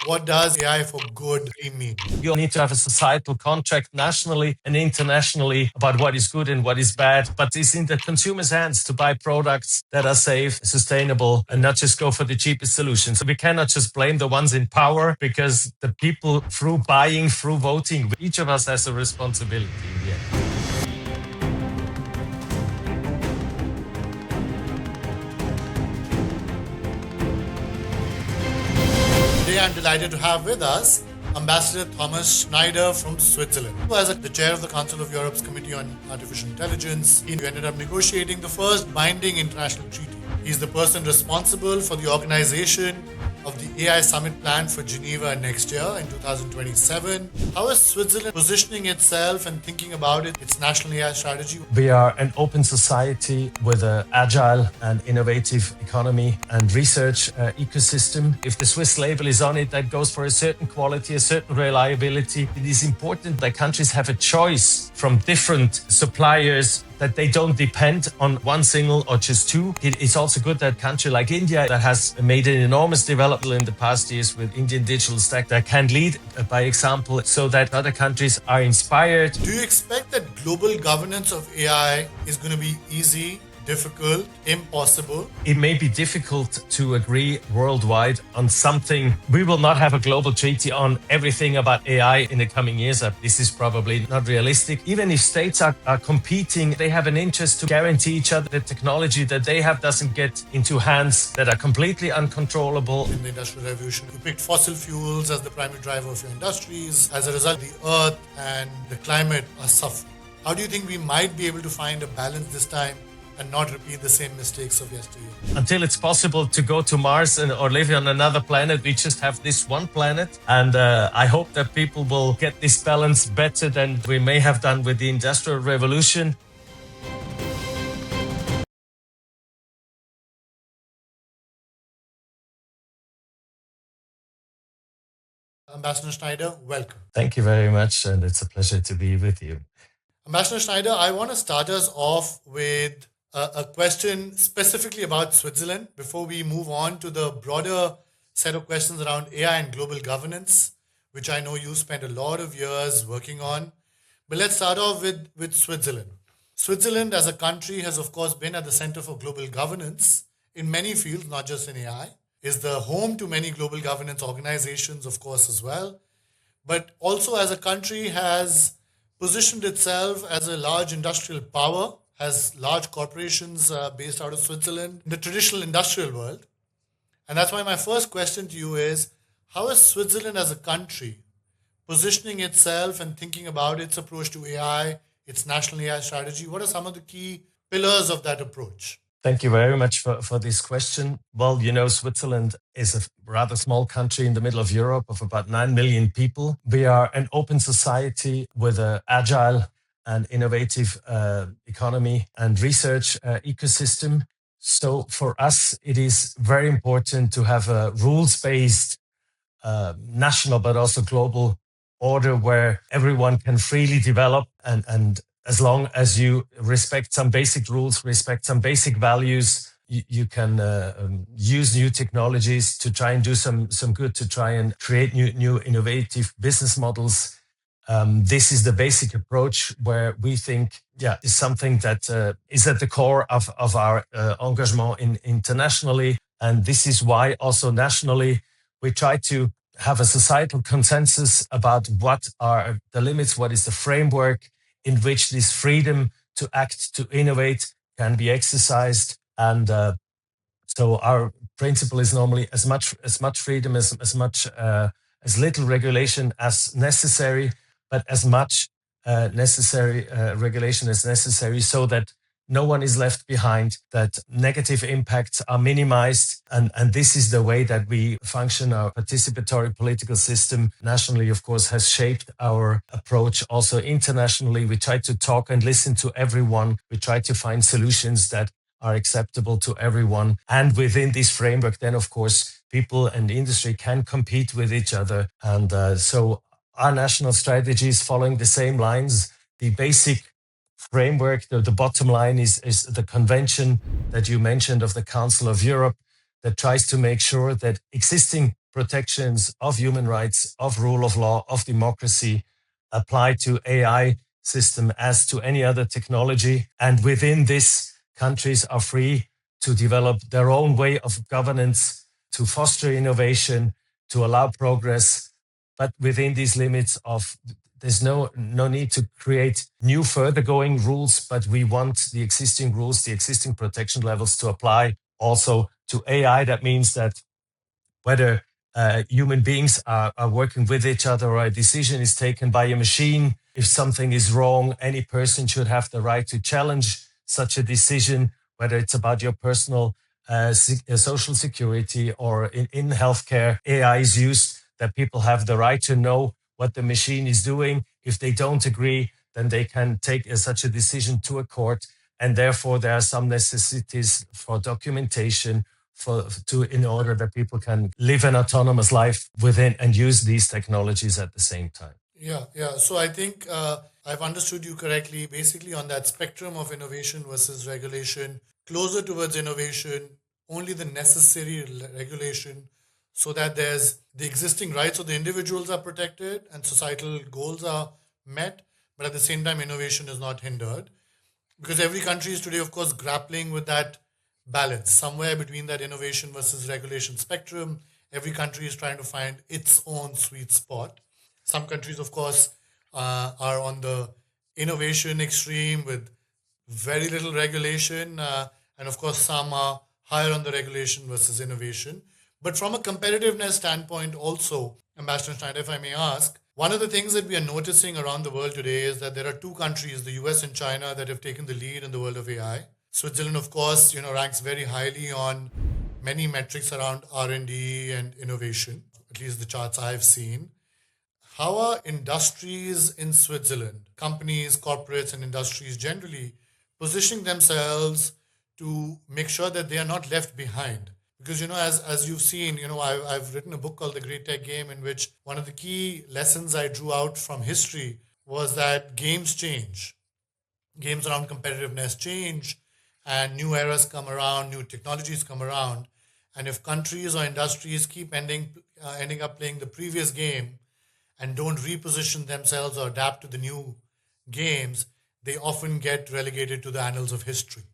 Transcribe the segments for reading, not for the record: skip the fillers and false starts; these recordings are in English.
What does AI for good mean? You need to have a societal contract nationally and internationally about what is good and what is bad. But it's in the consumer's hands to buy products that are safe, sustainable, and not just go for the cheapest solution. So we cannot just blame the ones in power, because the people, through buying, through voting, each of us has a responsibility in the end. Today I'm delighted to have with us Ambassador Thomas Schneider from Switzerland. As the chair of the Council of Europe's Committee on Artificial Intelligence, he ended up negotiating the first binding international treaty. He's the person responsible for the organization of the AI Summit planned for Geneva next year in 2027. How is Switzerland positioning itself and thinking about its national AI strategy? We are an open society with an agile and innovative economy and research ecosystem. If the Swiss label is on it, that goes for a certain quality, a certain reliability. It is important that countries have a choice from different suppliers, that they don't depend on one single or just two. It's also good that a country like India, that has made an enormous development in the past years with Indian digital stack, that can lead by example so that other countries are inspired. Do you expect that global governance of AI is going to be easy, difficult, impossible? It may be difficult to agree worldwide on something. We will not have a global treaty on everything about AI in the coming years. This is probably not realistic. Even if states are competing, they have an interest to guarantee each other the technology that they have doesn't get into hands that are completely uncontrollable. In the Industrial Revolution, you picked fossil fuels as the primary driver of your industries. As a result, the earth and the climate are suffering. How do you think we might be able to find a balance this time and not repeat the same mistakes of yesteryear? Until it's possible to go to Mars or live on another planet, we just have this one planet. And I hope that people will get this balance better than we may have done with the Industrial Revolution. Ambassador Schneider, welcome. Thank you very much, and it's a pleasure to be with you. Ambassador Schneider, I want to start us off with a question specifically about Switzerland before we move on to the broader set of questions around AI and global governance, which I know you spent a lot of years working on. But let's start off with Switzerland. Switzerland as a country has, of course, been at the center for global governance in many fields, not just in AI, is the home to many global governance organizations, of course, as well. But also as a country has positioned itself as a large industrial power, has large corporations based out of Switzerland in the traditional industrial world. And that's why my first question to you is, how is Switzerland as a country positioning itself and thinking about its approach to AI, its national AI strategy? What are some of the key pillars of that approach? Thank you very much for this question. Well, you know, Switzerland is a rather small country in the middle of Europe of about 9 million people. We are an open society with an agile and innovative economy and research ecosystem. So for us, it is very important to have a rules-based national but also global order where everyone can freely develop, and as long as you respect some basic rules, respect some basic values, you can use new technologies to try and do some good, to try and create new innovative business models. This is the basic approach where we think, is something that is at the core of our engagement internationally. And this is why also nationally, we try to have a societal consensus about what are the limits, what is the framework in which this freedom to act, to innovate can be exercised. And so our principle is normally as much freedom, as little regulation as necessary, but as much necessary regulation as necessary, so that no one is left behind, that negative impacts are minimized. And this is the way that we function. Our participatory political system nationally, of course, has shaped our approach. Also internationally, we try to talk and listen to everyone. We try to find solutions that are acceptable to everyone. And within this framework, then, of course, people and industry can compete with each other. And so our national strategy is following the same lines. The basic framework, the bottom line is the convention that you mentioned of the Council of Europe, that tries to make sure that existing protections of human rights, of rule of law, of democracy apply to AI system as to any other technology. And within this, countries are free to develop their own way of governance, to foster innovation, to allow progress, but within these limits of there's no need to create new further going rules, but we want the existing rules, the existing protection levels to apply also to AI. That means that whether human beings are working with each other or a decision is taken by a machine, if something is wrong, any person should have the right to challenge such a decision, whether it's about your personal social security or in healthcare. AI is used that people have the right to know what the machine is doing. If they don't agree, then they can take such a decision to a court. And therefore, there are some necessities for documentation in order that people can live an autonomous life within and use these technologies at the same time. Yeah. So I think I've understood you correctly. Basically, on that spectrum of innovation versus regulation, closer towards innovation, only the necessary regulation so that there's the existing rights of the individuals are protected and societal goals are met, but at the same time, innovation is not hindered. Because every country is today, of course, grappling with that balance somewhere between that innovation versus regulation spectrum. Every country is trying to find its own sweet spot. Some countries, of course, are on the innovation extreme with very little regulation. And of course, some are higher on the regulation versus innovation. But from a competitiveness standpoint, also, Ambassador Schneider, if I may ask, one of the things that we are noticing around the world today is that there are two countries, the US and China, that have taken the lead in the world of AI. Switzerland, of course, ranks very highly on many metrics around R&D and innovation, at least the charts I've seen. How are industries in Switzerland, companies, corporates, and industries generally positioning themselves to make sure that they are not left behind? Because, as you've seen, I've written a book called The Great Tech Game, in which one of the key lessons I drew out from history was that games change. Games around competitiveness change, and new eras come around, new technologies come around. And if countries or industries keep ending up playing the previous game and don't reposition themselves or adapt to the new games, they often get relegated to the annals of history.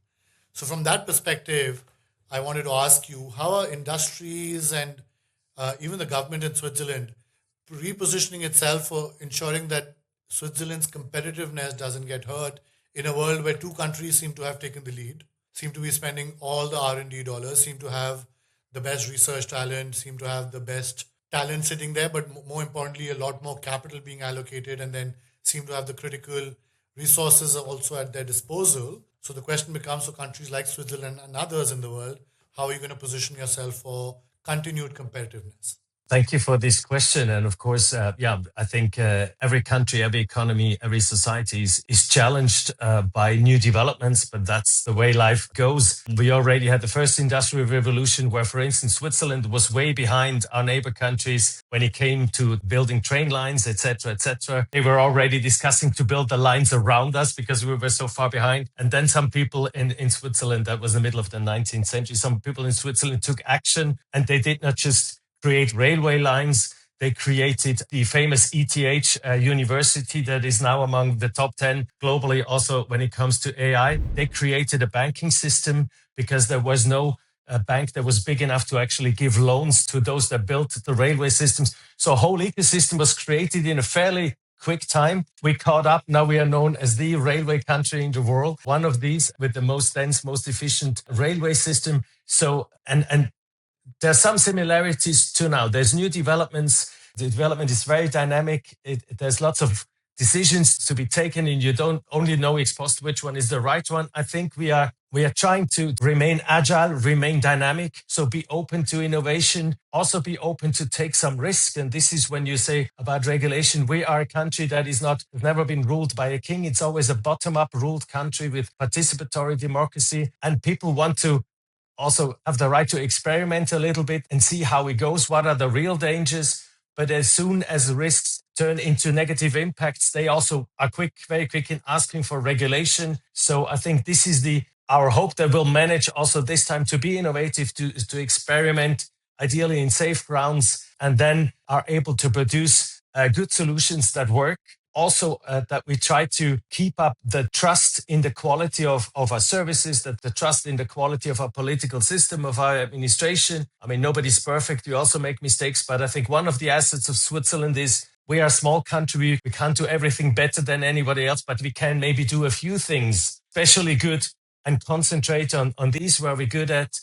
So from that perspective, I wanted to ask you, how are industries and even the government in Switzerland repositioning itself for ensuring that Switzerland's competitiveness doesn't get hurt in a world where two countries seem to have taken the lead, seem to be spending all the R&D dollars, seem to have the best research talent, seem to have the best talent sitting there, but more importantly, a lot more capital being allocated, and then seem to have the critical resources also at their disposal. So the question becomes, for countries like Switzerland and others in the world, how are you going to position yourself for continued competitiveness? Thank you for this question. And of course, I think every country, every economy, every society is challenged by new developments, but that's the way life goes. We already had the first industrial revolution where, for instance, Switzerland was way behind our neighbor countries when it came to building train lines, etc., etc. They were already discussing to build the lines around us because we were so far behind. And then some people in Switzerland, that was the middle of the 19th century, some people in Switzerland took action, and they did not just create railway lines. They created the famous ETH university that is now among the top 10 globally. Also, when it comes to AI, they created a banking system because there was no bank that was big enough to actually give loans to those that built the railway systems. So a whole ecosystem was created in a fairly quick time. We caught up. Now we are known as the railway country in the world, one of these with the most dense, most efficient railway system. So, and there are some similarities to now. There's new developments. The development is very dynamic. There's lots of decisions to be taken, and you don't only know ex post which one is the right one. I think we are trying to remain agile, remain dynamic. So be open to innovation, also be open to take some risk. And this is when you say about regulation, we are a country that has never been ruled by a king. It's always a bottom-up ruled country with participatory democracy, and people want to also have the right to experiment a little bit and see how it goes. What are the real dangers? But as soon as risks turn into negative impacts, they also are very quick in asking for regulation. So I think this is our hope that we'll manage also this time to be innovative, to experiment. ideally in safe grounds, and then are able to produce good solutions that work. Also, that we try to keep up the trust in the quality of our services, that the trust in the quality of our political system, of our administration. I mean, nobody's perfect. We also make mistakes. But I think one of the assets of Switzerland is we are a small country. We can't do everything better than anybody else, but we can maybe do a few things especially good and concentrate on these where we're good at.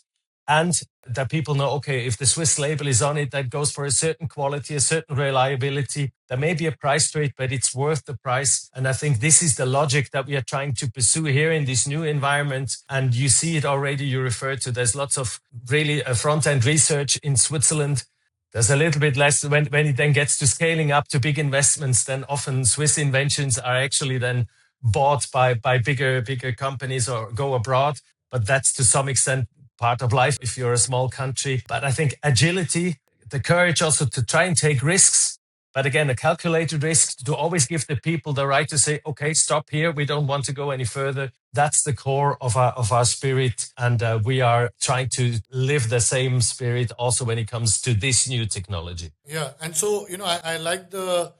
And that people know, okay, if the Swiss label is on it, that goes for a certain quality, a certain reliability. There may be a price to it, but it's worth the price. And I think this is the logic that we are trying to pursue here in this new environment. And you see it already, you referred to, there's lots of really front-end research in Switzerland. There's a little bit less when it then gets to scaling up to big investments, then often Swiss inventions are actually then bought by bigger companies or go abroad. But that's to some extent part of life if you're a small country. But I think agility, the courage also to try and take risks, but again, a calculated risk, to always give the people the right to say, okay, stop here. We don't want to go any further. That's the core of our spirit. And we are trying to live the same spirit also when it comes to this new technology. Yeah. And so, I like the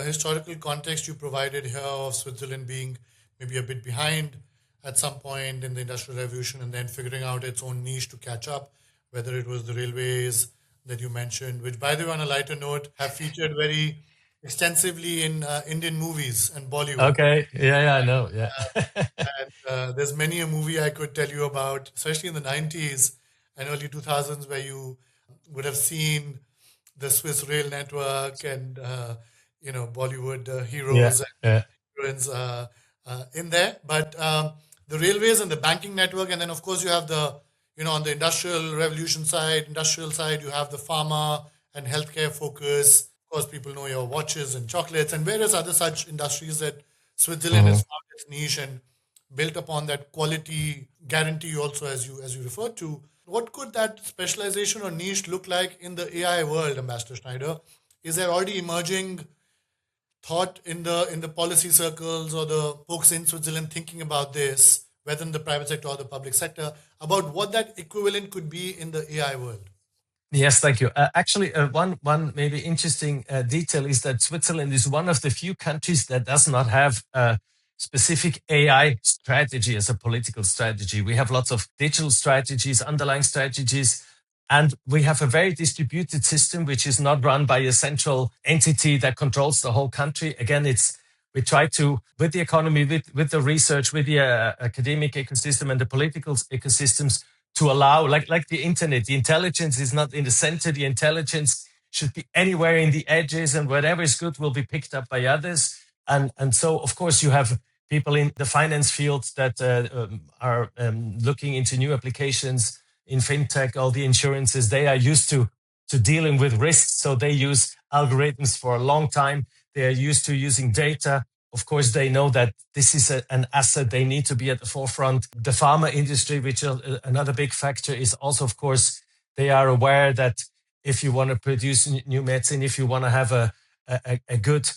historical context you provided here of Switzerland being maybe a bit behind at some point in the Industrial Revolution and then figuring out its own niche to catch up, whether it was the railways that you mentioned, which, by the way, on a lighter note, have featured very extensively in Indian movies and Bollywood. Okay. Yeah, I know. Yeah. And there's many a movie I could tell you about, especially in the 90s and early 2000s, where you would have seen the Swiss rail network and, Bollywood heroes and heroines in there. But the railways and the banking network, and then of course you have the, on the industrial side, you have the pharma and healthcare focus. Of course, people know your watches and chocolates and various other such industries that Switzerland has found its niche and built upon that quality guarantee also, as you referred to. What could that specialization or niche look like in the AI world, Ambassador Schneider? Is there already emerging thought in the policy circles or the folks in Switzerland thinking about this, whether in the private sector or the public sector, about what that equivalent could be in the AI world? Yes, thank you. Actually, one maybe interesting detail is that Switzerland is one of the few countries that does not have a specific AI strategy as a political strategy. We have lots of digital strategies, underlying strategies, and we have a very distributed system, which is not run by a central entity that controls the whole country. Again, we try to, with the economy, with the research, with the academic ecosystem and the political ecosystems, to allow, like the internet, the intelligence is not in the center. The intelligence should be anywhere in the edges, and whatever is good will be picked up by others. And so, of course, you have people in the finance field that are looking into new applications in fintech, all the insurances. They are used to dealing with risks, so they use algorithms for a long time. They are used to using data. Of course, they know that this is an asset. They need to be at the forefront. The pharma industry, which is another big factor, is also, of course, they are aware that if you want to produce new medicine, if you want to have a good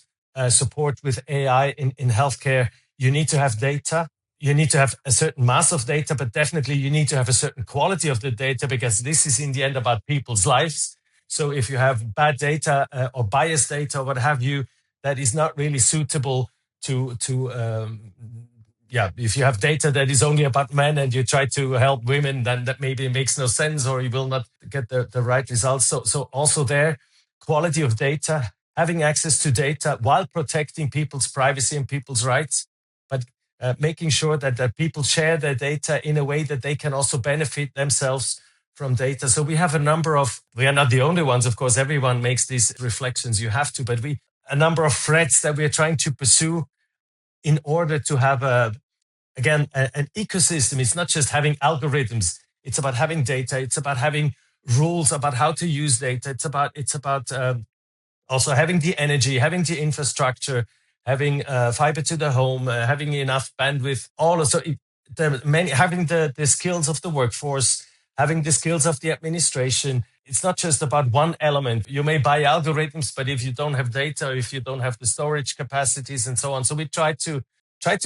support with AI in healthcare, you need to have data. You need to have a certain mass of data, but definitely you need to have a certain quality of the data, because this is in the end about people's lives. So if you have bad data or biased data or what have you, that is not really suitable if you have data that is only about men and you try to help women, then that maybe makes no sense, or you will not get the right results. So also there, quality of data, having access to data while protecting people's privacy and people's rights, but making sure that people share their data in a way that they can also benefit themselves from data. So we have we are not the only ones, of course, everyone makes these reflections, you have to, but a number of threads that we are trying to pursue in order to have an ecosystem. It's not just having algorithms. It's about having data. It's about having rules about how to use data. It's about also having the energy, having the infrastructure, having fiber to the home, having enough bandwidth. Having the skills of the workforce, having the skills of the administration. It's not just about one element. You may buy algorithms, but if you don't have data, or if you don't have the storage capacities and so on. So we try to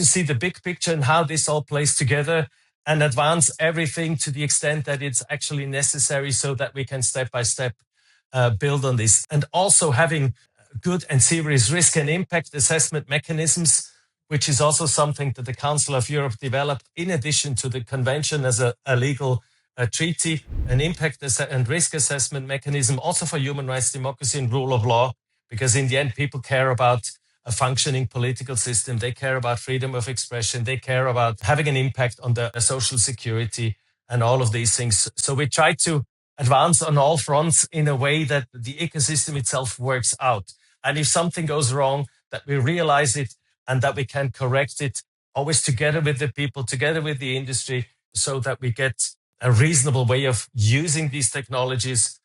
see the big picture and how this all plays together. and advance everything to the extent that it's actually necessary so that we can step by step build on this. And also having good and serious risk and impact assessment mechanisms, which is also something that the Council of Europe developed in addition to the convention as a legal treaty, an impact and risk assessment mechanism also for human rights, democracy, and rule of law, because in the end, people care about a functioning political system. They care about freedom of expression. They care about having an impact on the social security and all of these things. So we try to advance on all fronts in a way that the ecosystem itself works out. And if something goes wrong, that we realize it and that we can correct it, always together with the people, together with the industry, so that we get a reasonable way of using these technologies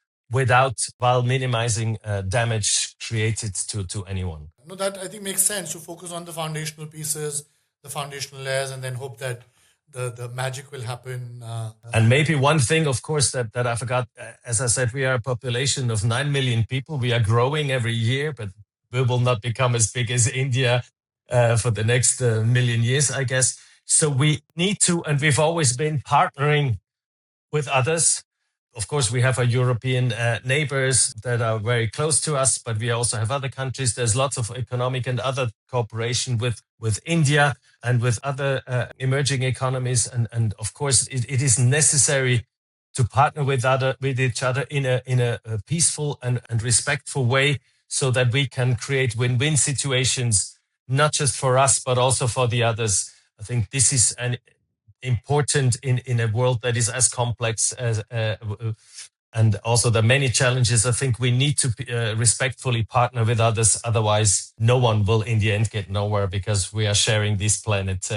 while minimizing damage created to anyone. No, that I think makes sense, to focus on the foundational pieces, the foundational layers, and then hope that the magic will happen. And maybe one thing, of course, that I forgot, as I said, we are a population of 9 million people. We are growing every year, but we will not become as big as India for the next million years, I guess. So we need to, and we've always been partnering with others. Of course, we have our European neighbors that are very close to us, but we also have other countries. There's lots of economic and other cooperation with India and with other emerging economies. And of course, it is necessary to partner with each other in a peaceful and respectful way, so that we can create win-win situations, not just for us, but also for the others. I think this is important in a world that is as complex as and also the many challenges. I think we need to respectfully partner with others. Otherwise, no one will in the end get nowhere, because we are sharing this planet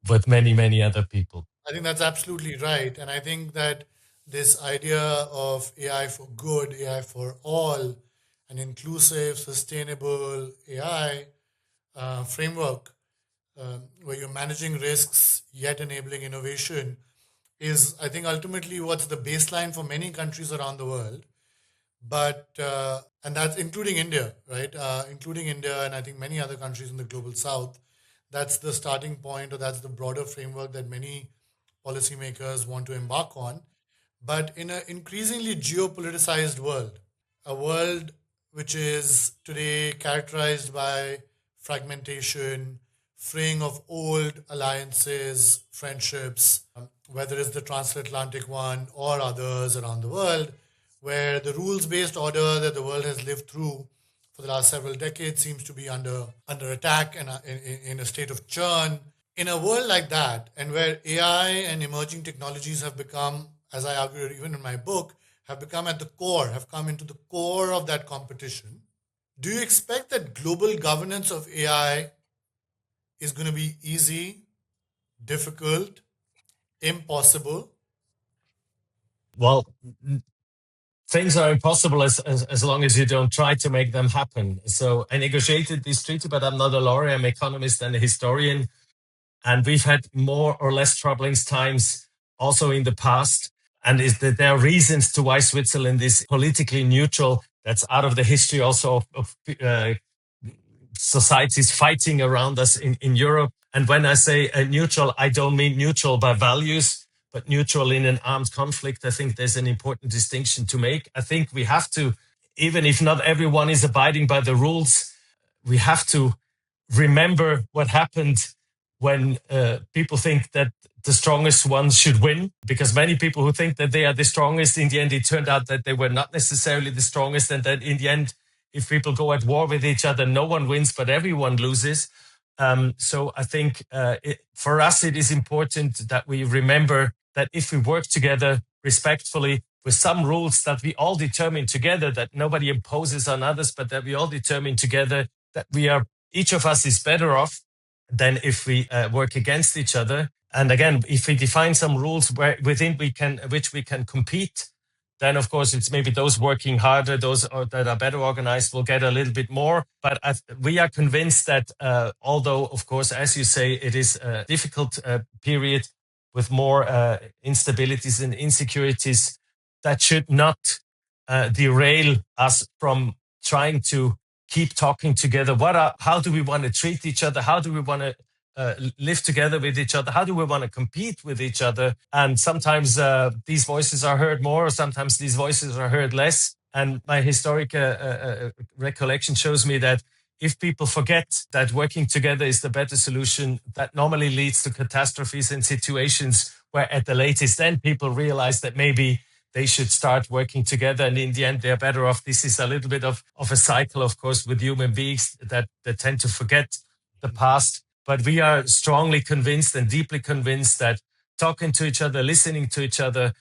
with many, many other people. I think that's absolutely right. And I think that this idea of AI for good, AI for all, an inclusive, sustainable AI framework, where you're managing risks yet enabling innovation, is, I think, ultimately what's the baseline for many countries around the world. But and that's including India, right? Including India, and I think many other countries in the global south. That's the starting point, or that's the broader framework that many policymakers want to embark on. But in an increasingly geopoliticized world, a world which is today characterized by fragmentation, fraying of old alliances, friendships, whether it's the transatlantic one or others around the world, where the rules-based order that the world has lived through for the last several decades seems to be under attack and in a state of churn. In a world like that, and where AI and emerging technologies have become, as I argue even in my book, have become at the core, have come into the core of that competition, do you expect that global governance of AI is going to be easy, difficult, impossible? Well, things are impossible as long as you don't try to make them happen. So I negotiated this treaty, but I'm not a lawyer. I'm an economist and a historian. And we've had more or less troubling times also in the past. And there are reasons to why Switzerland is politically neutral. That's out of the history also of societies fighting around us in Europe. And when I say neutral, I don't mean neutral by values, but neutral in an armed conflict. I think there's an important distinction to make. I think we have to, even if not everyone is abiding by the rules, we have to remember what happened when people think that the strongest ones should win, because many people who think that they are the strongest, in the end, it turned out that they were not necessarily the strongest. And that in the end, if people go at war with each other, no one wins, but everyone loses. So I think for us, it is important that we remember that if we work together respectfully with some rules that we all determine together, that nobody imposes on others, but that we all determine together, that each of us is better off than if we work against each other. And again, if we define some rules which we can compete, then of course it's maybe those working harder, those that are better organized will get a little bit more. But we are convinced that although, of course, as you say, it is a difficult period with more instabilities and insecurities, that should not derail us from trying to keep talking together. How do we want to treat each other? How do we want to live together with each other? How do we want to compete with each other? And sometimes these voices are heard more, or sometimes these voices are heard less. And my historic recollection shows me that if people forget that working together is the better solution, that normally leads to catastrophes and situations where at the latest end people realize that maybe they should start working together, and in the end they're better off. This is a little bit of a cycle, of course, with human beings that tend to forget the past. But we are strongly convinced and deeply convinced that talking to each other, listening to each other,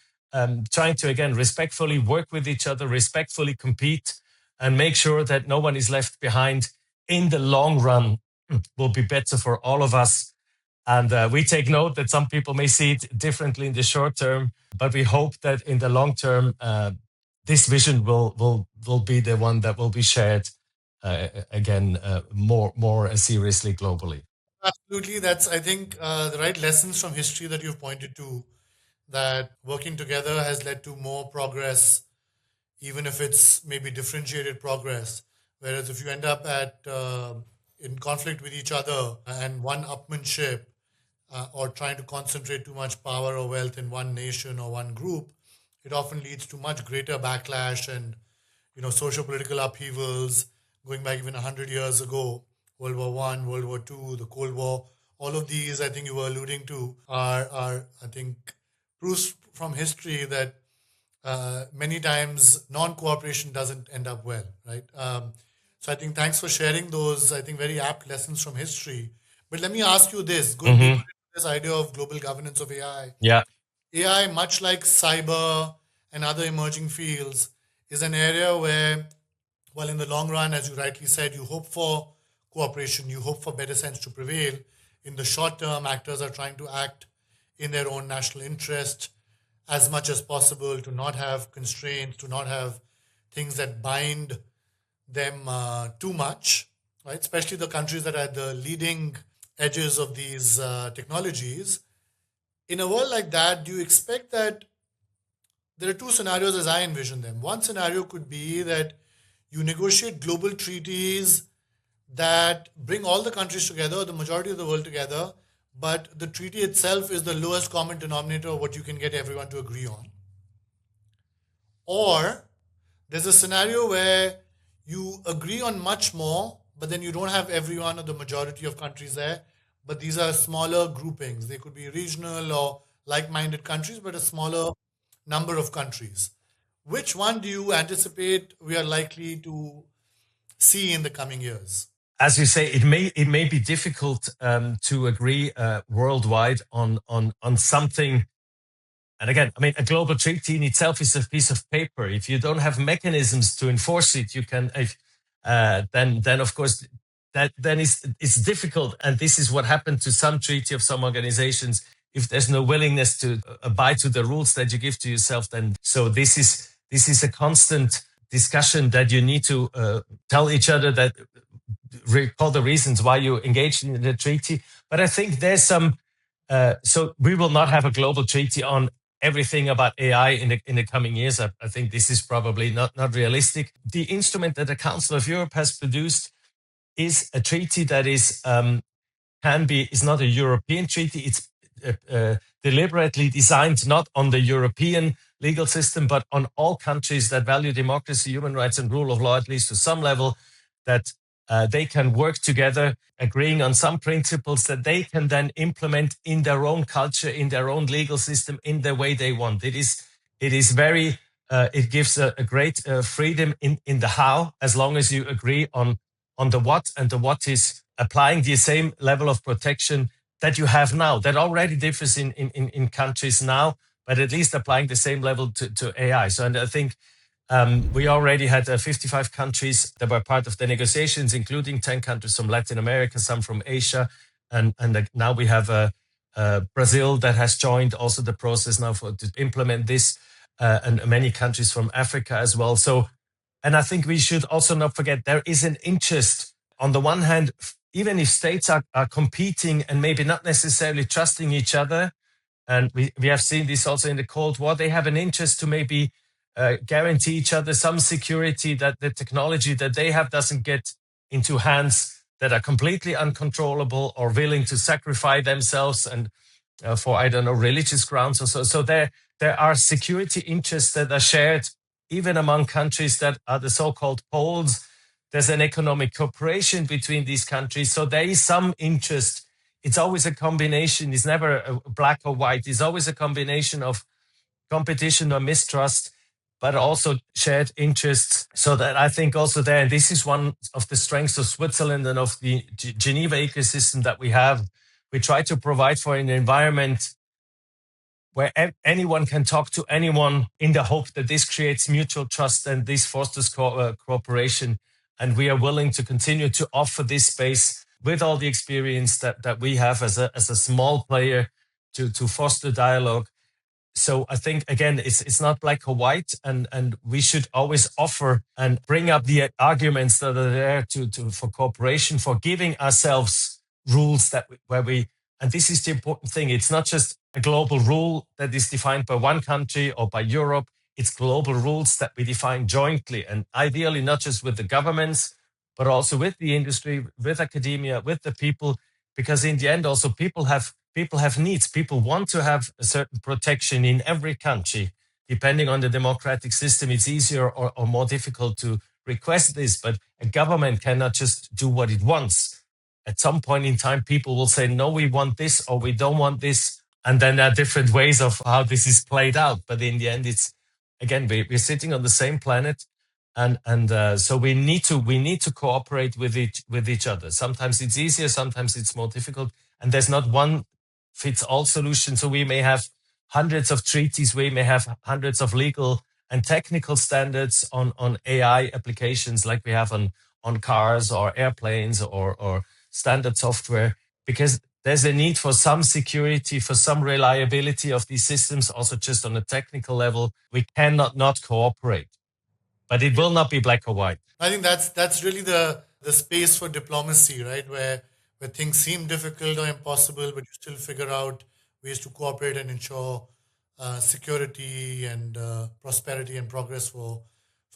trying to, again, respectfully work with each other, respectfully compete, and make sure that no one is left behind in the long run will be better for all of us. And we take note that some people may see it differently in the short term, but we hope that in the long term, this vision will be the one that will be shared again more seriously globally. Absolutely. That's, I think, the right lessons from history that you've pointed to, that working together has led to more progress, even if it's maybe differentiated progress. Whereas if you end up in conflict with each other and one-upmanship, or trying to concentrate too much power or wealth in one nation or one group, it often leads to much greater backlash and socio-political upheavals. Going back even 100 years ago, World War One, World War Two, the Cold War, all of these I think you were alluding to are I think proofs from history that many times non-cooperation doesn't end up well, right? So I think thanks for sharing those, I think, very apt lessons from history. But let me ask you this, going deeper into this idea of global governance of AI. Yeah. AI, much like cyber and other emerging fields, is an area where, well, in the long run, as you rightly said, you hope for cooperation, you hope for better sense to prevail. In the short term, actors are trying to act in their own national interest as much as possible, to not have constraints, to not have things that bind them too much, right? Especially the countries that are at the leading edges of these technologies. In a world like that, do you expect that there are two scenarios as I envision them? One scenario could be that you negotiate global treaties that bring all the countries together, the majority of the world together, but the treaty itself is the lowest common denominator of what you can get everyone to agree on. Or there's a scenario where you agree on much more, but then you don't have everyone or the majority of countries there, but these are smaller groupings. They could be regional or like-minded countries, but a smaller number of countries. Which one do you anticipate we are likely to see in the coming years? As you say, it may be difficult to agree worldwide on something. And again, I mean, a global treaty in itself is a piece of paper. If you don't have mechanisms to enforce it, you can then of course then it's difficult. And this is what happened to some treaty of some organizations. If there's no willingness to abide to the rules that you give to yourself, then so this is a constant discussion that you need to tell each other, that recall the reasons why you engaged in the treaty. But I think there's some. So we will not have a global treaty on everything about AI in the coming years. I think this is probably not realistic. The instrument that the Council of Europe has produced is a treaty that is not a European treaty. It's deliberately designed not on the European legal system, but on all countries that value democracy, human rights, and rule of law, at least to some level, that they can work together, agreeing on some principles that they can then implement in their own culture, in their own legal system, in the way they want. It is very, it gives a great freedom in the how, as long as you agree on the what, and the what is applying the same level of protection that you have now. That already differs in countries now, but at least applying the same level to AI. So, and I think we already had 55 countries that were part of the negotiations, including 10 countries from Latin America, some from Asia, and now we have Brazil that has joined also the process now to implement this, and many countries from Africa as well. So, and I think we should also not forget there is an interest on the one hand, even if states are competing and maybe not necessarily trusting each other, and we have seen this also in the Cold War, they have an interest to maybe guarantee each other some security, that the technology that they have doesn't get into hands that are completely uncontrollable or willing to sacrifice themselves and for, I don't know, religious grounds or so. So there are security interests that are shared even among countries that are the so-called poles. There's an economic cooperation between these countries. So there is some interest. It's always a combination. It's never a black or white. It's always a combination of competition or mistrust, but also shared interests. So that I think also there, and this is one of the strengths of Switzerland and of the Geneva ecosystem that we have. We try to provide for an environment where anyone can talk to anyone in the hope that this creates mutual trust and this fosters cooperation. And we are willing to continue to offer this space with all the experience that we have as a small player to foster dialogue. So I think, again, it's not black or white, and we should always offer and bring up the arguments that are there for cooperation, for giving ourselves rules and this is the important thing. It's not just a global rule that is defined by one country or by Europe. It's global rules that we define jointly, and ideally not just with the governments, but also with the industry, with academia, with the people, because in the end, also people have needs. People want to have a certain protection in every country. Depending on the democratic system, it's easier or more difficult to request this, but a government cannot just do what it wants. At some point in time, people will say, no, we want this or we don't want this. And then there are different ways of how this is played out. But in the end, it's, again, we're sitting on the same planet. And so we need to cooperate with each other. Sometimes it's easier, sometimes it's more difficult. And there's not one fits all solution. So we may have hundreds of treaties, we may have hundreds of legal and technical standards on AI applications like we have on cars or airplanes or standard software, because there's a need for some security, for some reliability of these systems, also just on a technical level. We cannot not cooperate, but it will not be black or white. I think that's really the space for diplomacy, right? Where things seem difficult or impossible, but you still figure out ways to cooperate and ensure security and prosperity and progress for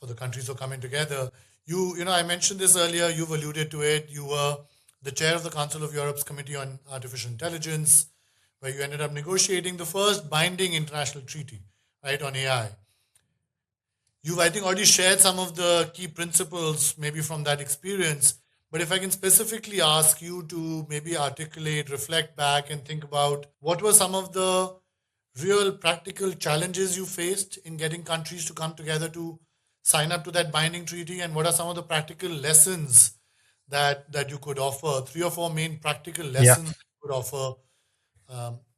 the countries who are coming together. You know, I mentioned this earlier. You've alluded to it. You were the chair of the Council of Europe's Committee on Artificial Intelligence, where you ended up negotiating the first binding international treaty, right, on AI. You've, I think, already shared some of the key principles maybe from that experience. But if I can specifically ask you to maybe articulate, reflect back, and think about what were some of the real practical challenges you faced in getting countries to come together to sign up to that binding treaty, and what are some of the practical lessons that you could offer, 3 or 4 main practical lessons you could offer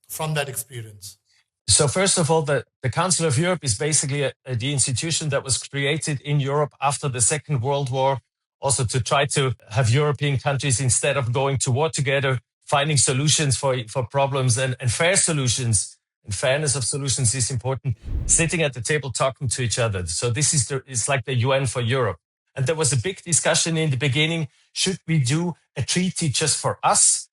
from that experience? So first of all, the Council of Europe is basically the institution that was created in Europe after the Second World War, also to try to have European countries, instead of going to war together, finding solutions for problems and fair solutions. And fairness of solutions is important, sitting at the table talking to each other. So this is it's like the UN for Europe. And there was a big discussion in the beginning. Should we do a treaty just for us?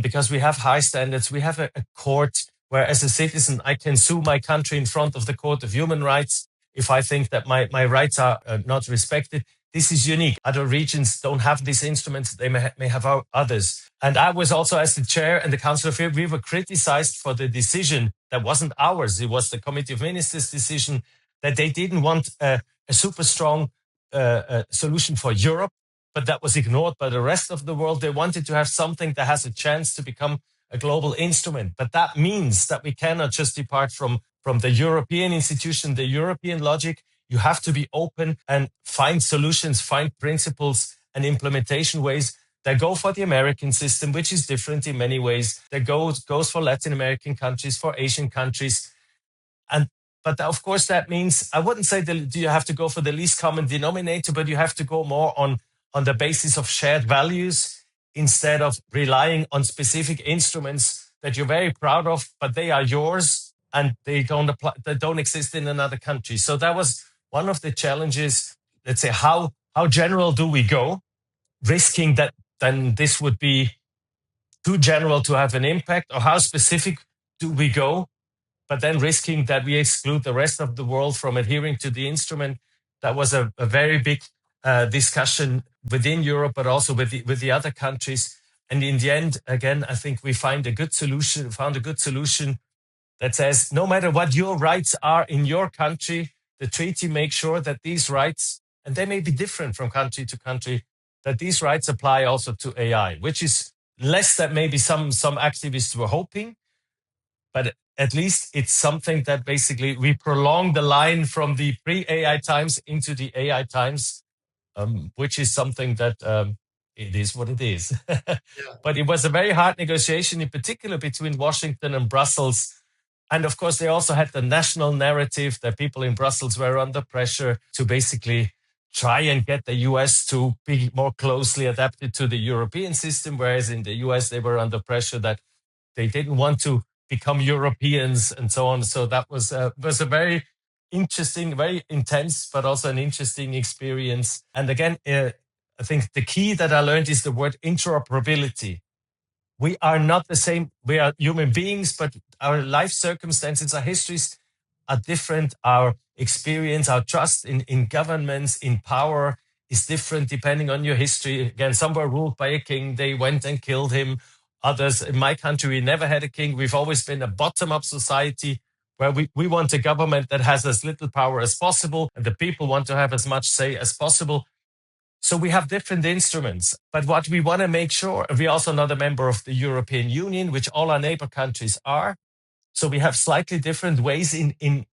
Because we have high standards. We have a court where, as a citizen, I can sue my country in front of the Court of Human Rights if I think that my rights are not respected. This is unique. Other regions don't have these instruments. They may have others. And I was also, as the chair and the Council of Europe, we were criticized for the decision that wasn't ours. It was the Committee of Ministers' decision that they didn't want a super strong solution for Europe, but that was ignored by the rest of the world. They wanted to have something that has a chance to become a global instrument. But that means that we cannot just depart from the European institution, the European logic. You have to be open and find solutions, find principles and implementation ways that go for the American system, which is different in many ways, that goes for Latin American countries, for Asian countries. But of course, that means, I wouldn't say that you have to go for the least common denominator, but you have to go more on the basis of shared values instead of relying on specific instruments that you're very proud of, but they are yours and they don't exist in another country. So that was one of the challenges. Let's say, how general do we go, risking that then this would be too general to have an impact, or how specific do we go, but then risking that we exclude the rest of the world from adhering to the instrument. That was a very big discussion within Europe, but also with the other countries. And in the end, again, I think we found a good solution that says no matter what your rights are in your country, the treaty makes sure that these rights, and they may be different from country to country, that these rights apply also to AI, which is less than maybe some activists were hoping, but at least it's something that basically we prolong the line from the pre-AI times into the AI times, which is something that it is what it is. Yeah. But it was a very hard negotiation, in particular between Washington and Brussels. And of course, they also had the national narrative that people in Brussels were under pressure to basically try and get the US to be more closely adapted to the European system, whereas in the US, they were under pressure that they didn't want to become Europeans and so on. So that was a very interesting, very intense, but also an interesting experience. And again, I think the key that I learned is the word interoperability. We are not the same. We are human beings, but our life circumstances, our histories are different. Our experience, our trust in governments, in power is different depending on your history. Again, some were ruled by a king. They went and killed him. Others, in my country, we never had a king. We've always been a bottom-up society where we want a government that has as little power as possible, and the people want to have as much say as possible. So we have different instruments. But what we want to make sure, we're also not a member of the European Union, which all our neighbor countries are. So we have slightly different ways in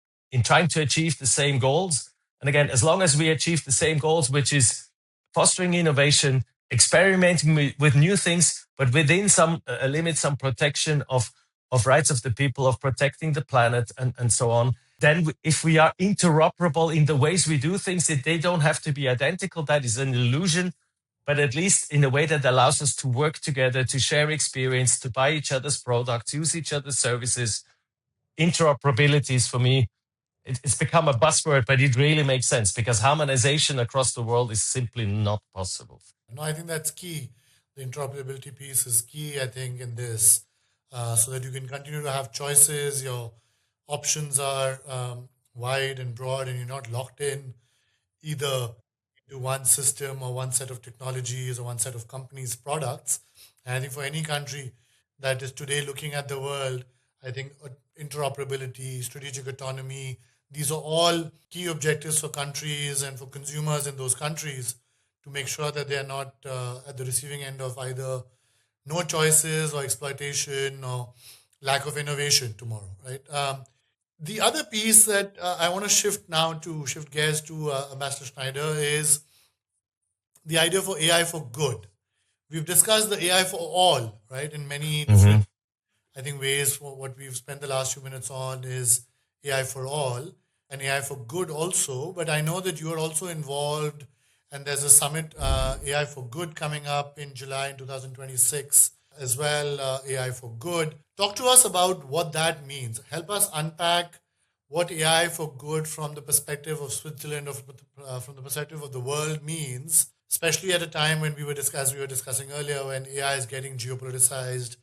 trying to achieve the same goals. And again, as long as we achieve the same goals, which is fostering innovation, experimenting with new things, but within some limits, some protection of rights of the people, of protecting the planet and so on. Then if we are interoperable in the ways we do things, that they don't have to be identical, that is an illusion, but at least in a way that allows us to work together, to share experience, to buy each other's products, use each other's services. Interoperability is, for me, it's become a buzzword, but it really makes sense because harmonization across the world is simply not possible. No, I think that's key. The interoperability piece is key, I think, in this, so that you can continue to have choices. Your options are wide and broad, and you're not locked in either into one system or one set of technologies or one set of companies' products. And I think for any country that is today looking at the world, I think interoperability, strategic autonomy, these are all key objectives for countries and for consumers in those countries to make sure that they are not at the receiving end of either no choices or exploitation or lack of innovation tomorrow, right? The other piece that I want to shift gears to Ambassador Schneider is the idea for AI for good. We've discussed the AI for all, right, in many different, I think, ways. What we've spent the last few minutes on is AI for all and AI for good also. But I know that you are also involved, and there's a summit, AI for Good, coming up in July in 2026 as well, AI for Good. Talk to us about what that means. Help us unpack what AI for good from the perspective of Switzerland, or from the perspective of the world means, especially at a time when we were discussing earlier, when AI is getting geopoliticized,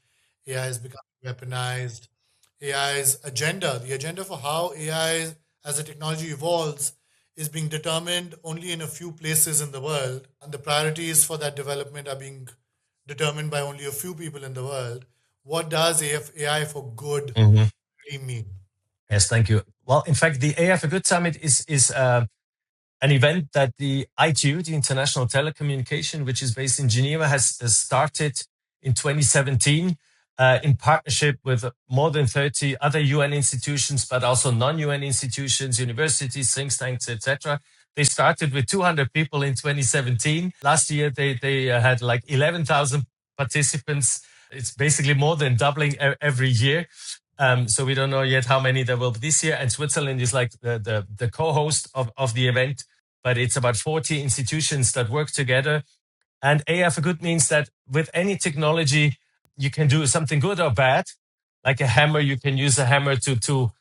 AI is becoming weaponized, AI's agenda, the agenda for how AI as a technology evolves, is being determined only in a few places in the world, and the priorities for that development are being determined by only a few people in the world. What does AI for good really mean? Yes, thank you. Well, in fact, the AI for Good Summit is an event that the ITU, the International Telecommunication, which is based in Geneva, has started in 2017 in partnership with more than 30 other UN institutions, but also non-UN institutions, universities, think tanks, etc. They started with 200 people in 2017. Last year, they had like 11,000 participants. It's basically more than doubling every year. So we don't know yet how many there will be this year. And Switzerland is like the co-host of the event, but it's about 40 institutions that work together. And AI for Good means that with any technology, you can do something good or bad. Like a hammer, you can use a hammer to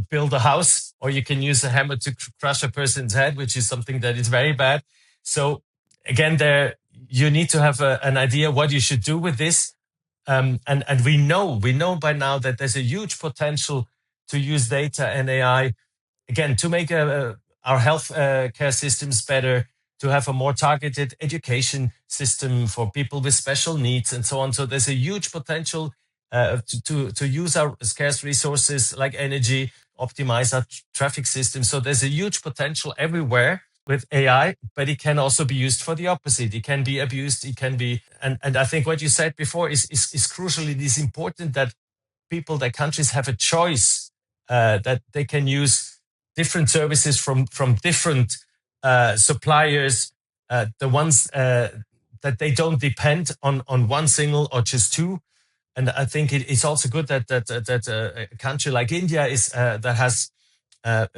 build a house, or you can use a hammer to crush a person's head, which is something that is very bad. So again, you need to have an idea what you should do with this. And we know by now that there's a huge potential to use data and AI, again, to make our health care systems better, to have a more targeted education system for people with special needs and so on. So there's a huge potential to use our scarce resources like energy, optimize our traffic system. So there's a huge potential everywhere with AI, but it can also be used for the opposite. It can be abused. It can be, and I think what you said before is crucial. It is important that people, that countries have a choice, that they can use different services from different suppliers, the ones that they don't depend on one single or just two. And I think it's also good that a country like India is that has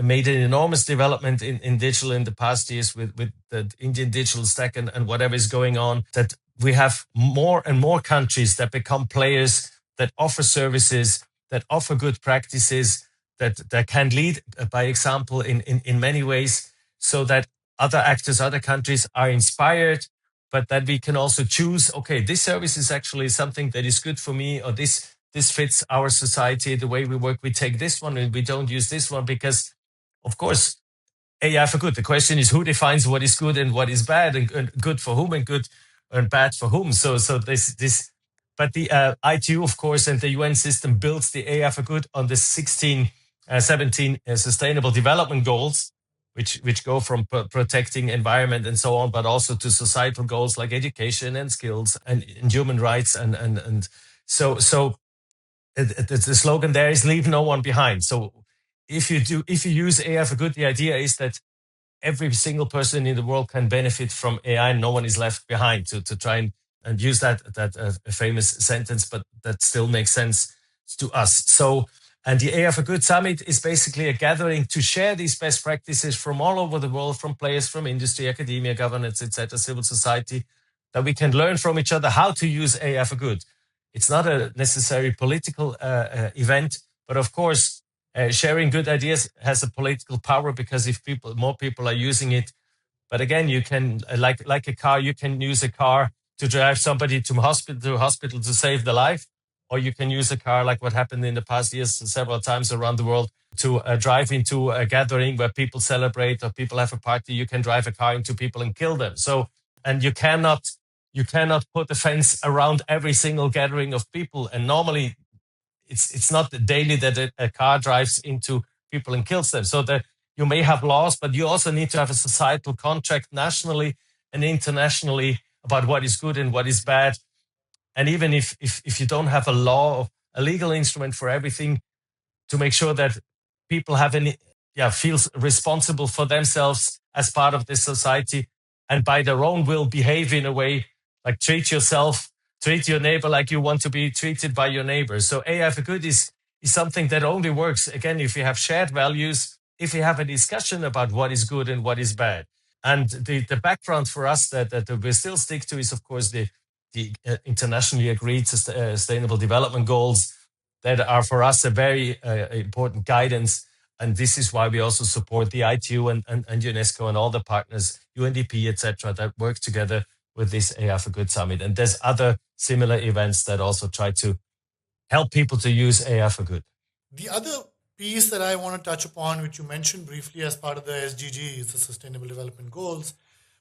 made an enormous development in digital in the past years with the Indian digital stack and whatever is going on, that we have more and more countries that become players, that offer services, that offer good practices, that can lead by example in many ways, so that other actors, other countries are inspired, but that we can also choose, okay, this service is actually something that is good for me, or this fits our society, the way we work. We take this one and we don't use this one because, of course, AI for good. The question is who defines what is good and what is bad, and good for whom and good and bad for whom. So this, but the ITU, of course, and the UN system builds the AI for good on the 17 Sustainable Development Goals, which go from protecting environment and so on, but also to societal goals like education and skills and human rights and so the slogan there is leave no one behind. So if you use AI for good, the idea is that every single person in the world can benefit from AI and no one is left behind, to try and use that famous sentence, but that still makes sense to us. So, and the AI for Good Summit is basically a gathering to share these best practices from all over the world, from players, from industry, academia, governance, etc., civil society, that we can learn from each other how to use AI for good. It's not a necessary political event, but of course, sharing good ideas has a political power, because if more people are using it. But again, you can, like a car, you can use a car to drive somebody to hospital to save the life, or you can use a car like what happened in the past years several times around the world to drive into a gathering where people celebrate or people have a party. You can drive a car into people and kill them. So, and you cannot put a fence around every single gathering of people. And normally it's not daily that a car drives into people and kills them. So that you may have laws, but you also need to have a societal contract nationally and internationally about what is good and what is bad. And even if you don't have a law, a legal instrument for everything, to make sure that people feels responsible for themselves as part of this society, and by their own will behave in a way like treat your neighbor like you want to be treated by your neighbor. So AI for Good is something that only works, again, if you have shared values, if you have a discussion about what is good and what is bad. And the background for us that we still stick to is, of course, the internationally agreed sustainable development goals that are for us a very important guidance. And this is why we also support the ITU and UNESCO and all the partners, UNDP, etc., that work together with this AI for Good Summit. And there's other similar events that also try to help people to use AI for good. The other piece that I want to touch upon, which you mentioned briefly as part of the SDGs, the Sustainable Development Goals,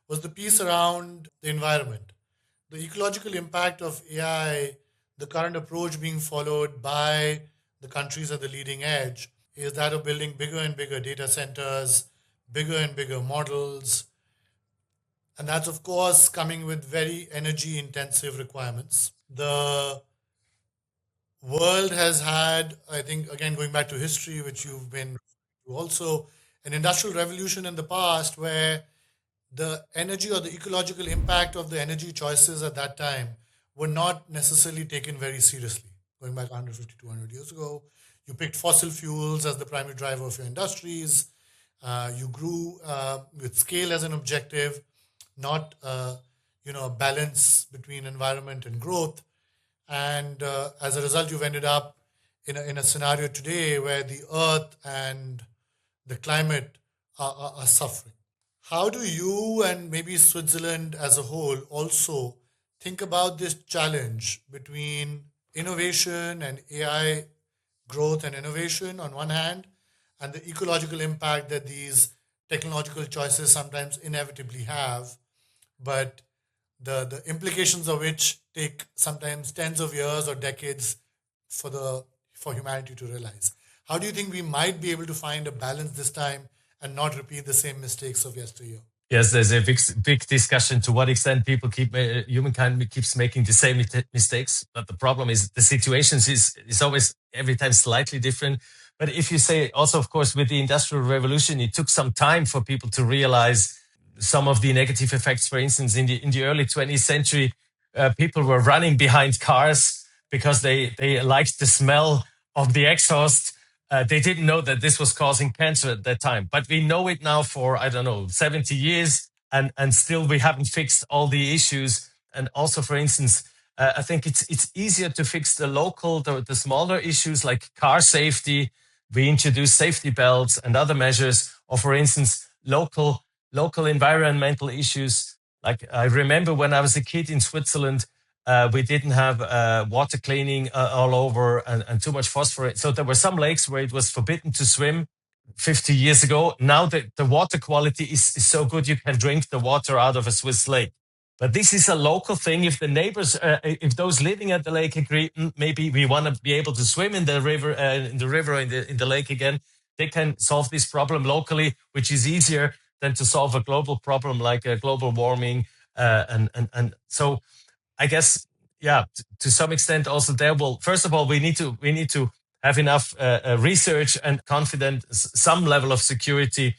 was the piece around the environment. The ecological impact of AI, the current approach being followed by the countries at the leading edge, is that of building bigger and bigger data centers, bigger and bigger models. And that's, of course, coming with very energy intensive requirements. The world has had, I think, again, going back to history, which you've been to also, an industrial revolution in the past where the energy or the ecological impact of the energy choices at that time were not necessarily taken very seriously. Going back 150, 200 years ago, you picked fossil fuels as the primary driver of your industries. You grew with scale as an objective, not a balance between environment and growth. And as a result, you've ended up in a scenario today where the earth and the climate are suffering. How do you and maybe Switzerland as a whole also think about this challenge between innovation and AI growth and innovation on one hand, and the ecological impact that these technological choices sometimes inevitably have, but the implications of which take sometimes tens of years or decades for the for humanity to realize. How do you think we might be able to find a balance this time and not repeat the same mistakes of yesteryear? Yes, there's a big discussion to what extent people humankind keeps making the same mistakes. But the problem is the situations is always every time slightly different. But if you say also, of course, with the Industrial Revolution, it took some time for people to realize some of the negative effects. For instance, in the early 20th century, people were running behind cars because they liked the smell of the exhaust. They didn't know that this was causing cancer at that time, but we know it now for, I don't know, 70 years, and still we haven't fixed all the issues. And also, for instance, I think it's easier to fix the smaller issues like car safety. We introduce safety belts and other measures, or for instance, local environmental issues. Like I remember when I was a kid in Switzerland, we didn't have water cleaning all over and too much phosphorus. So there were some lakes where it was forbidden to swim 50 years ago. Now the water quality is so good you can drink the water out of a Swiss lake. But this is a local thing. If the neighbors, if those living at the lake agree, maybe we want to be able to swim in the river, or in the lake again, they can solve this problem locally, which is easier than to solve a global problem like global warming. And so I guess, yeah, to some extent also there will, first of all, we need to have enough research and confident, some level of security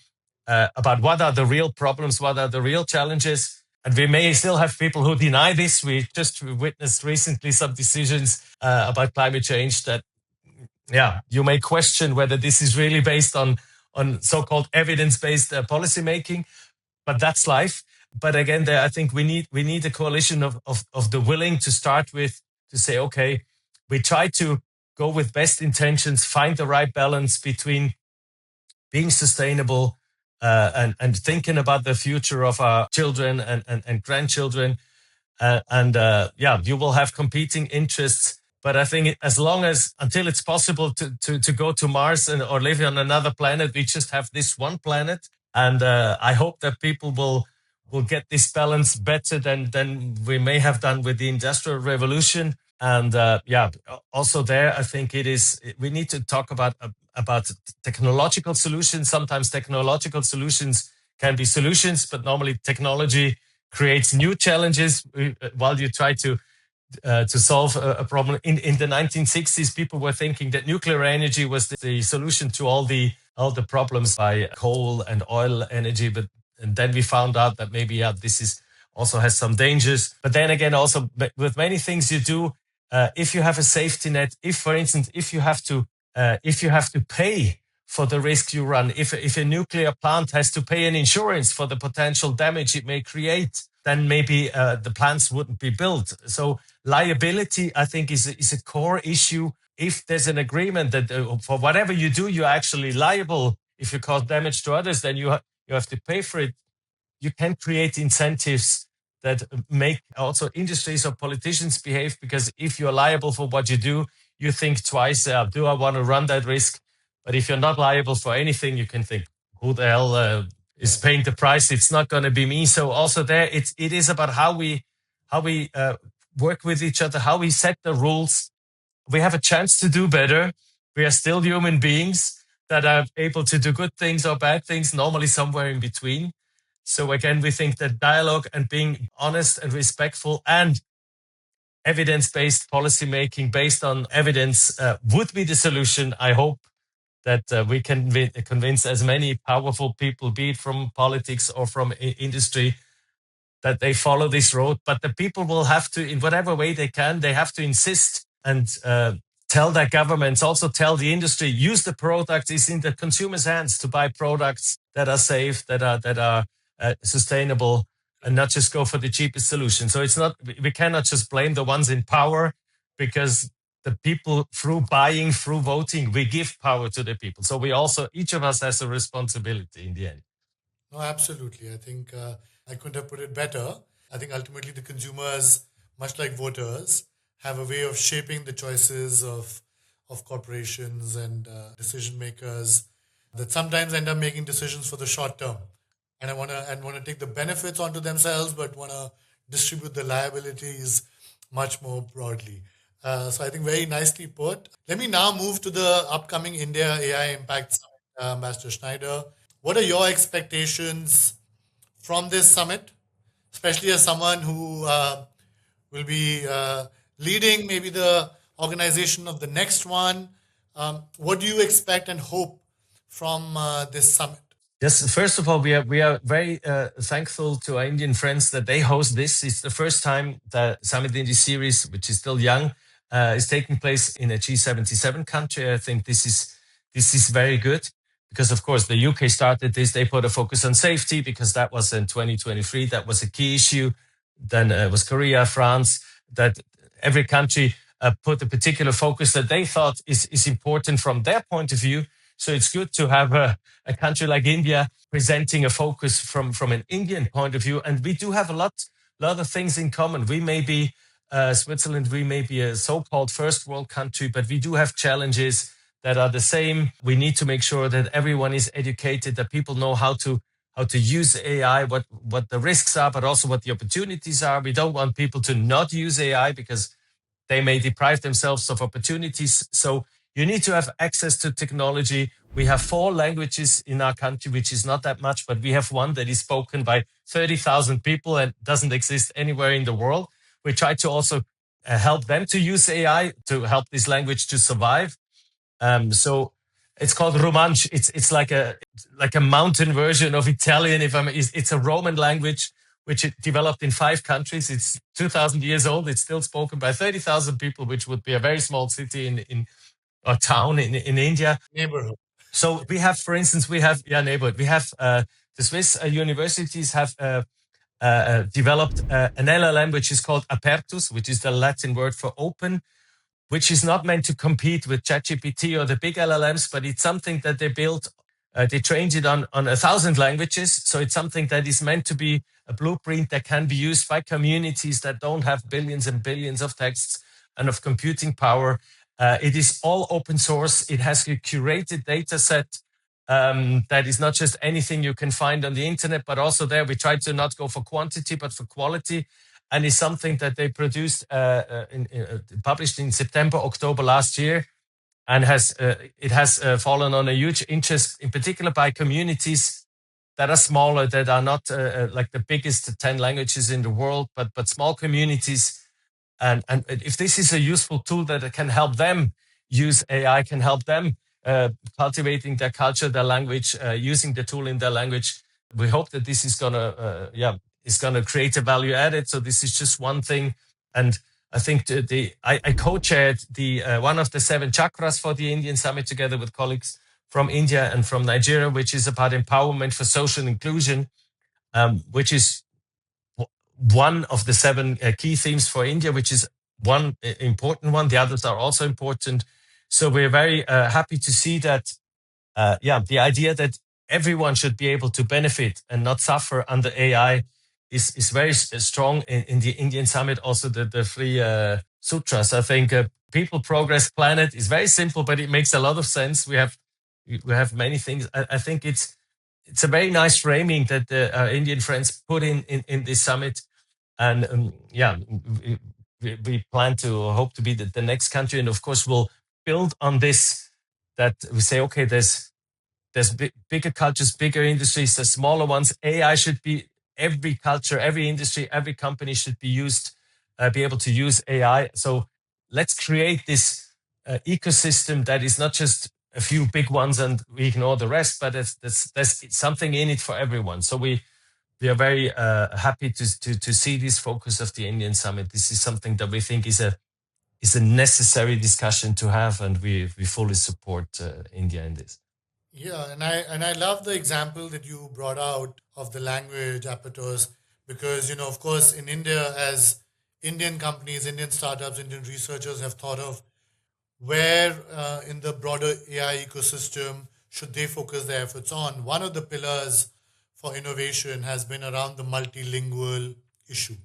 about what are the real problems, what are the real challenges. And we may still have people who deny this. We just witnessed recently some decisions about climate change that, yeah, you may question whether this is really based on so-called evidence-based policy making, but that's life. But again, there, I think we need a coalition of the willing to start with, to say, okay, we try to go with best intentions, find the right balance between being sustainable and thinking about the future of our children and grandchildren. Yeah, you will have competing interests. But I think as long as, until it's possible to go to Mars or live on another planet, we just have this one planet. And I hope that people will get this balance better than we may have done with the Industrial Revolution. And yeah, also there, I think we need to talk about technological solutions. Sometimes technological solutions can be solutions, but normally technology creates new challenges while you try to solve a problem. In the 1960s, people were thinking that nuclear energy was the solution to all the problems by coal and oil energy, and then we found out that maybe this also has some dangers. But then again, also with many things you do, if you have a safety net, if for instance, if you have to pay for the risk you run, if a nuclear plant has to pay an insurance for the potential damage it may create, then maybe the plants wouldn't be built. So liability, I think, is a core issue. If there's an agreement that for whatever you do, you're actually liable. If you cause damage to others, then you have to pay for it. You can create incentives that make also industries or politicians behave, because if you're liable for what you do, you think twice, do I want to run that risk? But if you're not liable for anything, you can think, who the hell is paying the price? It's not going to be me. So also there, it is about how we work with each other, how we set the rules. We have a chance to do better. We are still human beings that are able to do good things or bad things, normally somewhere in between. So again, we think that dialogue and being honest and respectful and evidence-based policy making based on evidence would be the solution. I hope that we can convince as many powerful people, be it from politics or from industry, that they follow this road. But the people will have to, in whatever way they can, they have to insist and tell their governments, also tell the industry, use the product. It's in the consumer's hands to buy products that are safe, that are sustainable, and not just go for the cheapest solution. So we cannot just blame the ones in power, because the people, through buying, through voting, we give power to the people. So each of us has a responsibility in the end. No, absolutely. I think I couldn't have put it better. I think ultimately the consumers, much like voters, have a way of shaping the choices of corporations and decision makers. that sometimes end up making decisions for the short term, and want to take the benefits onto themselves, but want to distribute the liabilities much more broadly. So I think very nicely put. Let me now move to the upcoming India AI Impact Summit, Ambassador Schneider. What are your expectations from this summit, especially as someone who will be leading maybe the organization of the next one? What do you expect and hope from this summit? Yes, first of all, we are very thankful to our Indian friends that they host this. It's the first time that Summit India series, which is still young, is taking place in a G77 country. I think this is very good because, of course, the UK started this. They put a focus on safety because that was in 2023. That was a key issue. Then it was Korea, France. That every country put a particular focus that they thought is important from their point of view. So it's good to have a country like India presenting a focus from an Indian point of view. And we do have a lot of things in common. We may be Switzerland, we may be a so-called first world country, but we do have challenges that are the same. We need to make sure that everyone is educated, that people know how to use AI, what the risks are, but also what the opportunities are. We don't want people to not use AI because they may deprive themselves of opportunities. So you need to have access to technology. We have 4 languages in our country, which is not that much, but we have one that is spoken by 30,000 people and doesn't exist anywhere in the world. We try to also help them to use AI to help this language to survive. So it's called Romansh. It's like a mountain version of Italian. It's a Roman language which it developed in 5 countries. It's 2,000 years old. It's still spoken by 30,000 people, which would be a very small city in or town in India. Neighborhood. So we have, for instance, neighborhood. We have the Swiss universities have developed an LLM which is called Apertus, which is the Latin word for open, which is not meant to compete with ChatGPT or the big LLMs, but it's something that they built. They trained it on 1,000 languages. So it's something that is meant to be a blueprint that can be used by communities that don't have billions and billions of texts and of computing power. It is all open source. It has a curated data set that is not just anything you can find on the internet, but also there we try to not go for quantity, but for quality. And is something that they produced, published in September, October last year, and it has fallen on a huge interest, in particular by communities that are smaller, that are not like the biggest 10 languages in the world, but small communities. And if this is a useful tool that can help them use AI, can help them cultivating their culture, their language, using the tool in their language, we hope that this is gonna create a value added. So this is just one thing. And I think I co-chaired the one of the 7 chakras for the Indian Summit together with colleagues from India and from Nigeria, which is about empowerment for social inclusion, which is one of the 7 key themes for India, which is one important one. The others are also important. So we're very happy to see that, the idea that everyone should be able to benefit and not suffer under AI is very strong in the Indian Summit. Also, the 3 sutras. I think people, progress, planet is very simple, but it makes a lot of sense. We have many things. I think it's a very nice framing that our Indian friends put in this summit. And we plan to hope to be the next country. And of course, we'll build on this, that we say, okay, there's bigger cultures, bigger industries, there's smaller ones. AI should be every culture, every industry, every company should be able to use AI. So let's create this ecosystem that is not just a few big ones and we ignore the rest, but there's something in it for everyone. So we are very happy to see this focus of the Indian Summit. This is something that we think is a necessary discussion to have, and we fully support India in this. Yeah, and I love the example that you brought out of the language apparatus, because of course in India, as Indian companies, Indian startups, Indian researchers have thought of where in the broader AI ecosystem should they focus their efforts on. One of the pillars for innovation has been around the multilingual issue.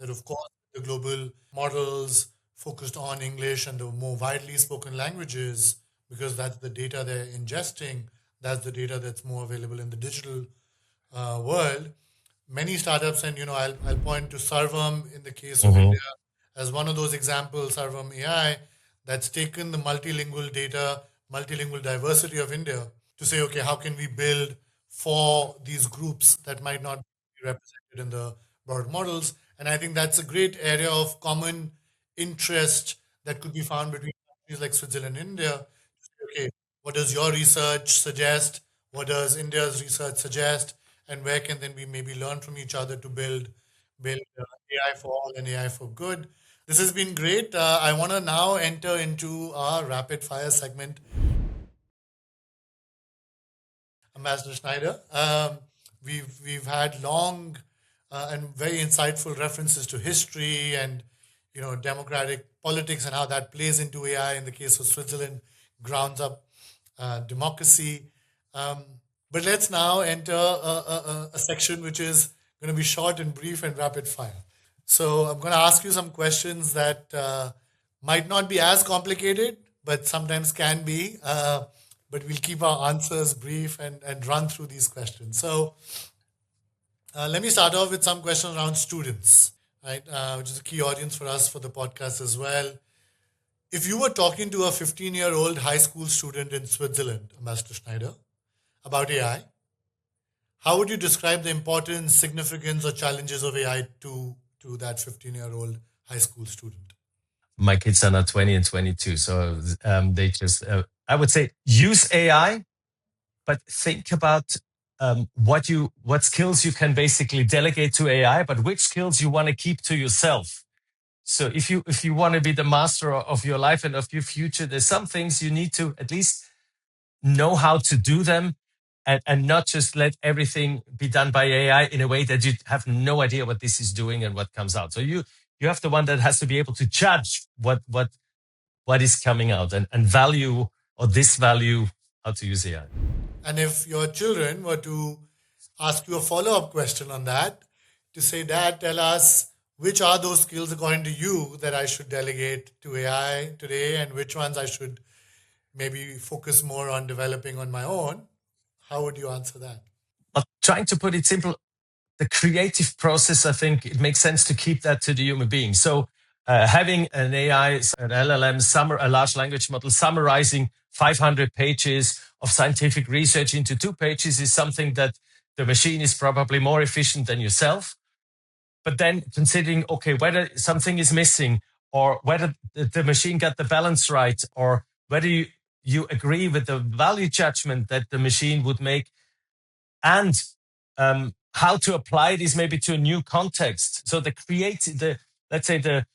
That, of course, the global models focused on English and the more widely spoken languages, because that's the data they're ingesting, That's the data that's more available in the digital world. Many startups, and I'll point to Sarvam in the case of Hmm. India as one of those examples, Sarvam AI, that's taken the multilingual data, multilingual diversity of India to say, okay, how can we build for these groups that might not be represented in the broad models? And I think that's a great area of common interest that could be found between countries like Switzerland and India. Okay, what does your research suggest? What does India's research suggest? And where can then we maybe learn from each other to build AI for all and AI for good? This has been great. I want to now enter into our rapid fire segment. Ambassador Schneider. We've had long and very insightful references to history and democratic politics and how that plays into AI. In the case of Switzerland, grounds up democracy. Um, but let's now enter a section which is going to be short and brief and rapid fire. So I'm going to ask you some questions that might not be as complicated, but sometimes can be. But we'll keep our answers brief and run through these questions. So let me start off with some questions around students, right? Which is a key audience for us for the podcast as well. If you were talking to a 15-year-old high school student in Switzerland, Ambassador Schneider, about AI, how would you describe the importance, significance, or challenges of AI to that 15-year-old high school student? My kids are now 20 and 22. So they just, I would say, use AI, but think about what skills you can basically delegate to AI, but which skills you want to keep to yourself. So if you want to be the master of your life and of your future, there's some things you need to at least know how to do them, and not just let everything be done by AI in a way that you have no idea what this is doing and what comes out. So you have the one that has to be able to judge what is coming out and value or disvalue how to use AI. And if your children were to ask you a follow up question on that, to say, Dad, tell us which are those skills according to you that I should delegate to AI today and which ones I should maybe focus more on developing on my own, how would you answer that? But trying to put it simple, the creative process, I think it makes sense to keep that to the human being. So having an AI, an LLM, a large language model summarizing 500 pages of scientific research into 2 pages is something that the machine is probably more efficient than yourself. But then considering, okay, whether something is missing or whether the machine got the balance right or whether you agree with the value judgment that the machine would make, and how to apply this maybe to a new context. So let's say the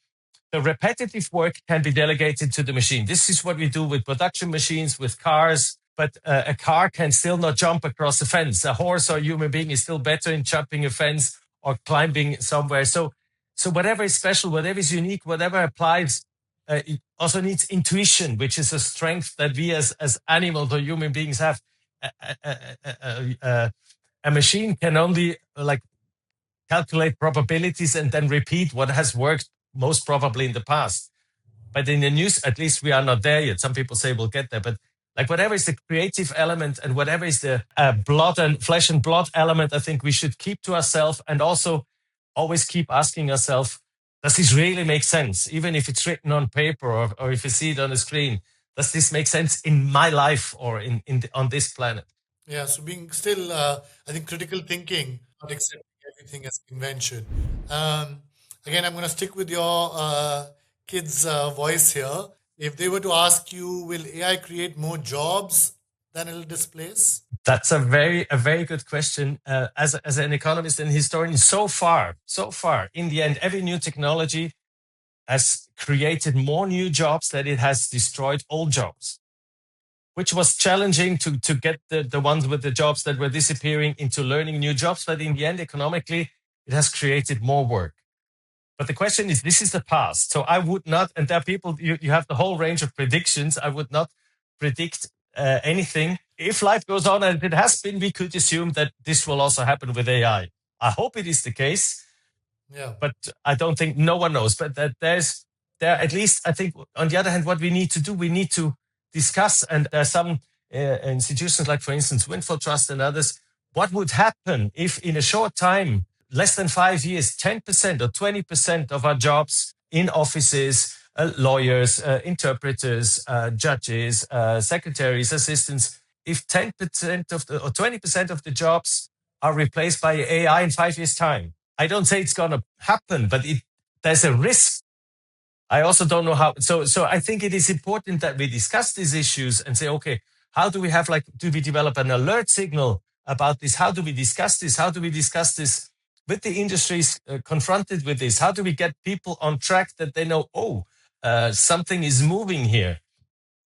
repetitive work can be delegated to the machine. This is what we do with production machines, with cars, but a car can still not jump across a fence. A horse or a human being is still better in jumping a fence or climbing somewhere. So whatever is special, whatever is unique, whatever applies, it also needs intuition, which is a strength that we as animals or human beings have. A machine can only calculate probabilities and then repeat what has worked most probably in the past. But in the news, at least we are not there yet. Some people say we'll get there, but whatever is the creative element and whatever is the blood and flesh and blood element, I think we should keep to ourselves, and also always keep asking ourselves, does this really make sense? Even if it's written on paper or if you see it on a screen, does this make sense in my life or on this planet? Yeah, so being still, I think critical thinking, not accepting everything as convention. Again, I'm going to stick with your kids' voice here. If they were to ask you, will AI create more jobs than it'll displace? That's a very good question. As an economist and historian, so far, in the end, every new technology has created more new jobs than it has destroyed old jobs, which was challenging to get the ones with the jobs that were disappearing into learning new jobs. But in the end, economically, it has created more work. But the question is, this is the past. So I would not, and there are people, you have the whole range of predictions. I would not predict anything. If life goes on, and it has been, we could assume that this will also happen with AI. I hope it is the case, Yeah. but I don't think, no one knows. But that there at least, I think, on the other hand, what we need to do, we need to discuss. And there are some institutions like, for instance, Windfall Trust and others, what would happen if in a short time, less than 5 years, 10% or 20% of our jobs in offices, lawyers, interpreters, judges, secretaries, assistants, if 10% of the or 20% of the jobs are replaced by AI in 5 years' time? I don't say it's going to happen, but there's a risk. I also don't know how. So I think it is important that we discuss these issues and say, okay, how do we have do we develop an alert signal about this? How do we discuss this? How do we discuss this with the industries confronted with this? How do we get people on track that they know, something is moving here?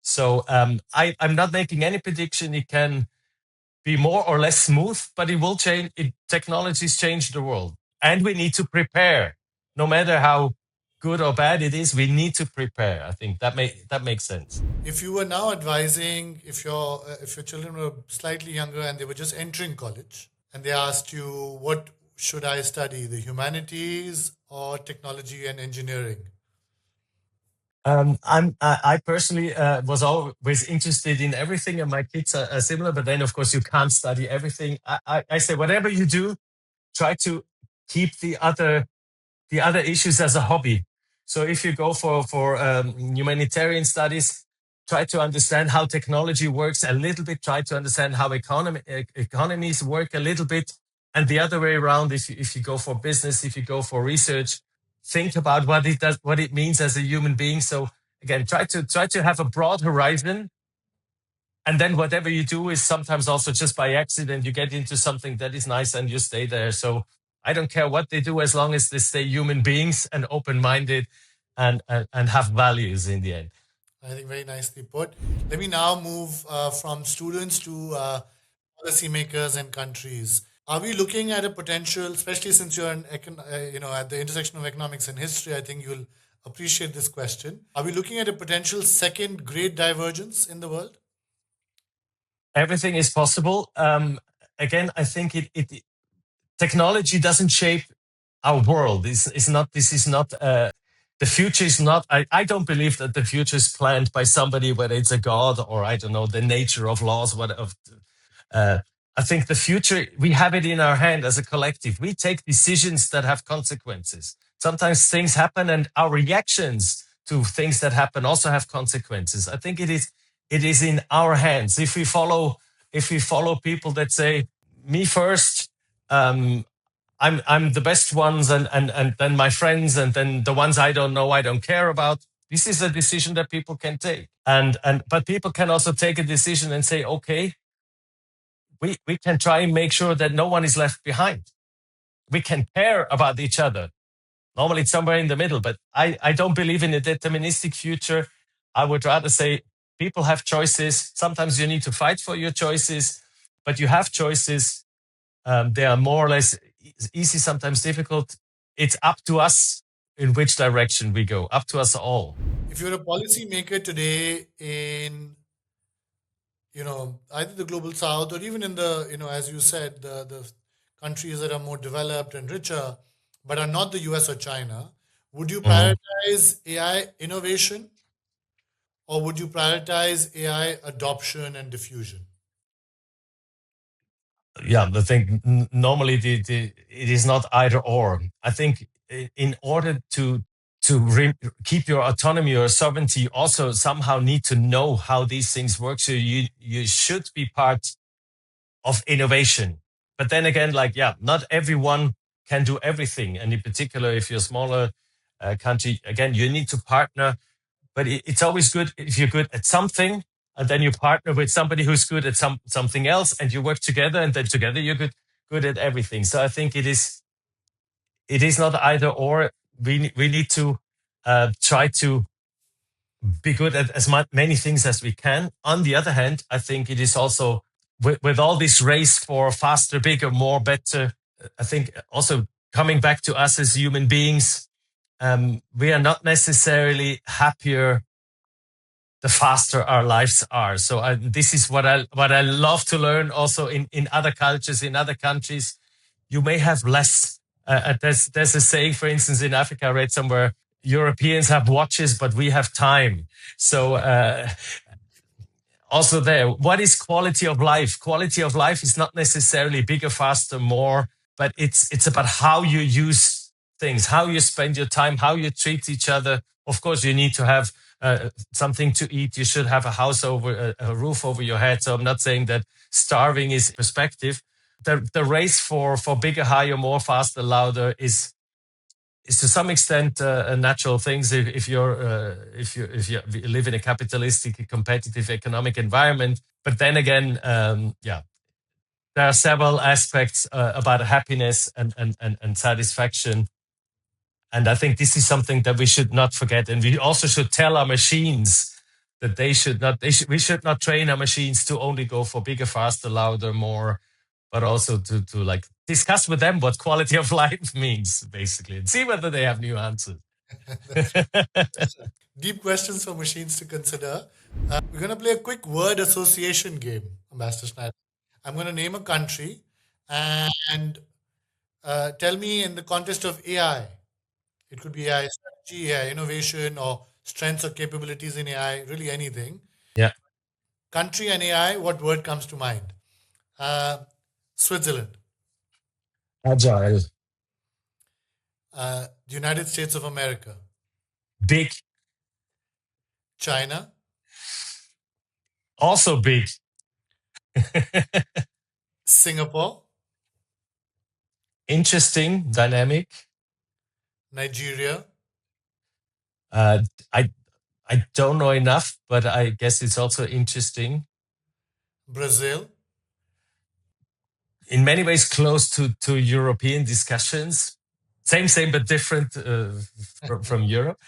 So I'm not making any prediction. It can be more or less smooth, but it will change. Technologies change the world, and we need to prepare. No matter how good or bad it is, we need to prepare. I think that makes sense. If you were now advising, if your children were slightly younger and they were just entering college, and they asked you, what should I study, the humanities or technology and engineering? I personally was always interested in everything, and my kids are similar. But then, of course, you can't study everything. I say whatever you do, try to keep the other issues as a hobby. So if you go for humanitarian studies, try to understand how technology works a little bit. Try to understand how economies work a little bit, and the other way around. If you go for business, if you go for research, think about what it means as a human being. So again, try to have a broad horizon. And then whatever you do is sometimes also just by accident, you get into something that is nice and you stay there. So I don't care what they do as long as they stay human beings and open-minded and have values in the end. I think very nicely put. Let me now move from students to policymakers and countries. Are we looking at a potential, especially since you're at the intersection of economics and history? I think you'll appreciate this question. Are we looking at a potential second great divergence in the world? Everything is possible. Again, I think technology doesn't shape our world. This is not. The future is not. I don't believe that the future is planned by somebody, whether it's a god or I don't know the nature of laws. I think the future, we have it in our hand as a collective. We take decisions that have consequences. Sometimes things happen, and our reactions to things that happen also have consequences. I think it is in our hands. If we follow people that say, me first, I'm the best ones, and then my friends, and then the ones I don't know, I don't care about. This is a decision that people can take. But people can also take a decision and say, okay, we can try and make sure that no one is left behind. We can care about each other. Normally it's somewhere in the middle, but I don't believe in a deterministic future. I would rather say people have choices. Sometimes you need to fight for your choices, but you have choices. They are more or less easy, sometimes difficult. It's up to us in which direction we go, up to us all. If you're a policymaker today in either the global south or even in the, as you said, the countries that are more developed and richer, but are not the US or China, would you prioritize AI innovation or would you prioritize AI adoption and diffusion? Yeah, the thing normally it is not either or. I think in order to keep your autonomy or sovereignty, you also somehow need to know how these things work. So you should be part of innovation. But then again, not everyone can do everything. And in particular, if you're a smaller country, again, you need to partner. But it's always good if you're good at something, and then you partner with somebody who's good at something else, and you work together, and then together you're good at everything. So I think it is not either or. We need to try to be good at as many things as we can. On the other hand, I think it is also with all this race for faster, bigger, more, better. I think also coming back to us as human beings, we are not necessarily happier the faster our lives are. So this is what I love to learn also in other cultures, in other countries. You may have less. There's a saying, for instance, in Africa, I read somewhere, Europeans have watches, but we have time. So also there, what is quality of life? Quality of life is not necessarily bigger, faster, more, but it's about how you use things, how you spend your time, how you treat each other. Of course, you need to have something to eat. You should have a house over a roof over your head. So I'm not saying that starving is perspective. The race for bigger, higher, more, faster, louder is to some extent a natural thing. If you live in a capitalistic, competitive economic environment. But then again, there are several aspects about happiness and satisfaction. And I think this is something that we should not forget. And we also should tell our machines that we should not train our machines to only go for bigger, faster, louder, more, but also to like discuss with them what quality of life means, basically, and see whether they have new answers. Deep questions for machines to consider. We're going to play a quick word association game, Ambassador Schneider. I'm going to name a country and tell me in the context of AI. It could be AI strategy, AI innovation, or strengths or capabilities in AI, really anything. Yeah. Country and AI, what word comes to mind? Switzerland, Agile. the United States of America, Big. China, Also big. Singapore, Interesting, dynamic. Nigeria, Uh, I I don't know enough, but I guess it's also interesting. Brazil, In many ways, close to European discussions. Same, but different from Europe.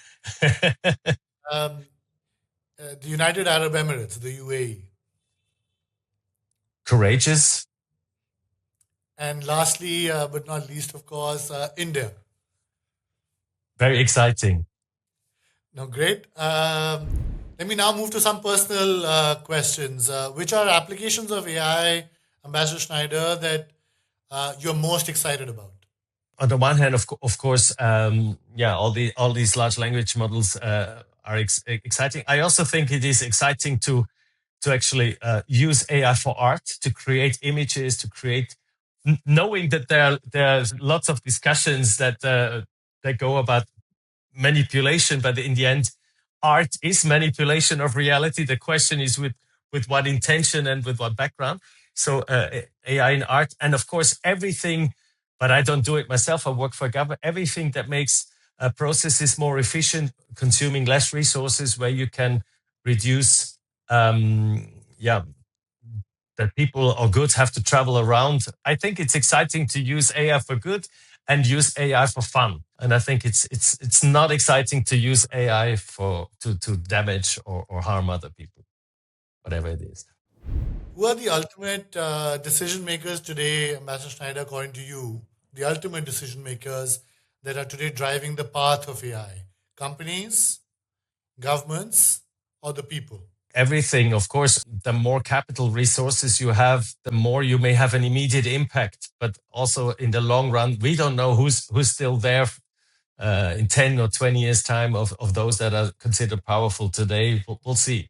um, the United Arab Emirates, the UAE, Courageous. and lastly, but not least, of course, India. Very exciting. No, great. Let me now move to some personal questions. Which are applications of AI, Ambassador Schneider, that you're most excited about? On the one hand, of course, all these large language models are exciting. I also think it is exciting to actually use AI for art, to create images, to create, knowing that there's lots of discussions that go about manipulation, but in the end, art is manipulation of reality. The question is with what intention and with what background. So AI in art, and of course everything. But I don't do it myself. I work for a government. Everything that makes processes more efficient, consuming less resources, where you can reduce, that people or goods have to travel around. I think it's exciting to use AI for good and use AI for fun. And I think it's not exciting to use AI to damage or harm other people, whatever it is. Who are the ultimate decision makers today, Ambassador Schneider, according to you? The ultimate decision makers that are today driving the path of AI? Companies, governments, or the people? Everything, of course, the more capital resources you have, the more you may have an immediate impact. But also in the long run, we don't know who's still there in 10 or 20 years' time of those that are considered powerful today. We'll see.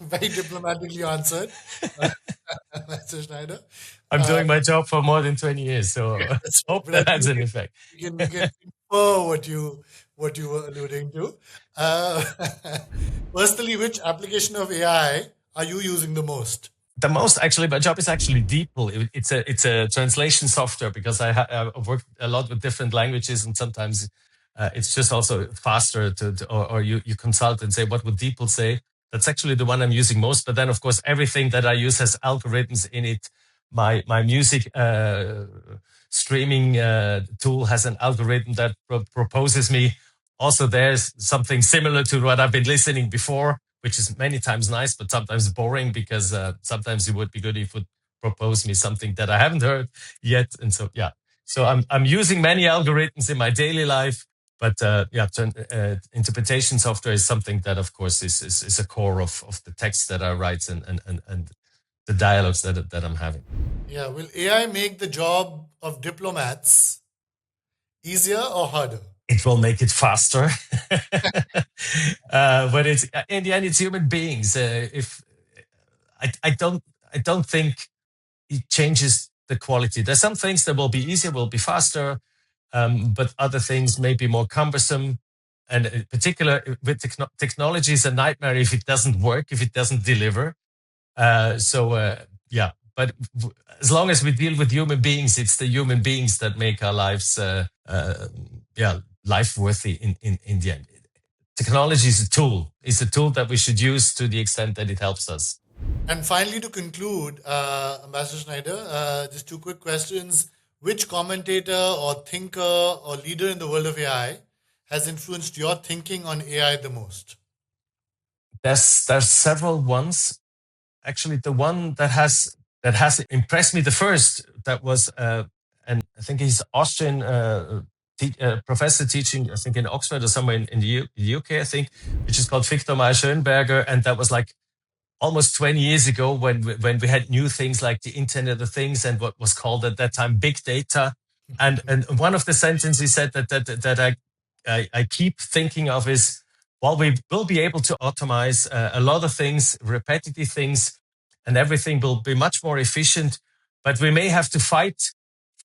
Very diplomatically answered, Mr. Schneider. I'm doing my job for more than 20 years, so That's right. hope But I that has think an effect. we can infer what you were alluding to. Uh, Personally, which application of AI are you using the most? The most, actually, my job is actually DeepL. It's a translation software, because I work a lot with different languages, and sometimes it's just also faster or you consult and say, what would DeepL say? That's actually the one I'm using most. But then, of course, everything that I use has algorithms in it. My music streaming tool has an algorithm that proposes me. Also, there's something similar to what I've been listening before, which is many times nice, but sometimes boring, because sometimes it would be good if it would propose me something that I haven't heard yet. And so, yeah. So I'm using many algorithms in my daily life, but interpretation software is something that, of course, is a core of the text that I write and the dialogues that I'm having. Yeah, will AI make the job of diplomats easier or harder? it will make it faster. But it's in the end, it's human beings. If I don't think it changes the quality. There's some things that will be easier, will be faster, but other things may be more cumbersome. And in particular, with technology, is a nightmare if it doesn't work, if it doesn't deliver. Yeah, but as long as we deal with human beings, it's the human beings that make our lives, life worthy in the end. Technology is a tool. It's a tool that we should use to the extent that it helps us. And finally, to conclude, Ambassador Schneider, just two quick questions. Which commentator or thinker or leader in the world of AI has influenced your thinking on AI the most? There's several ones. Actually, the one that has impressed me the first, that was and I think he's Austrian professor teaching, I think in Oxford or somewhere in the UK, I think, which is called Victor Meyer-Schönberger, and that was like almost 20 years ago when we had new things like the Internet of Things and what was called at that time big data. And one of the sentences he said that I keep thinking of is, while we will be able to automate a lot of things, repetitive things, and everything will be much more efficient, but we may have to fight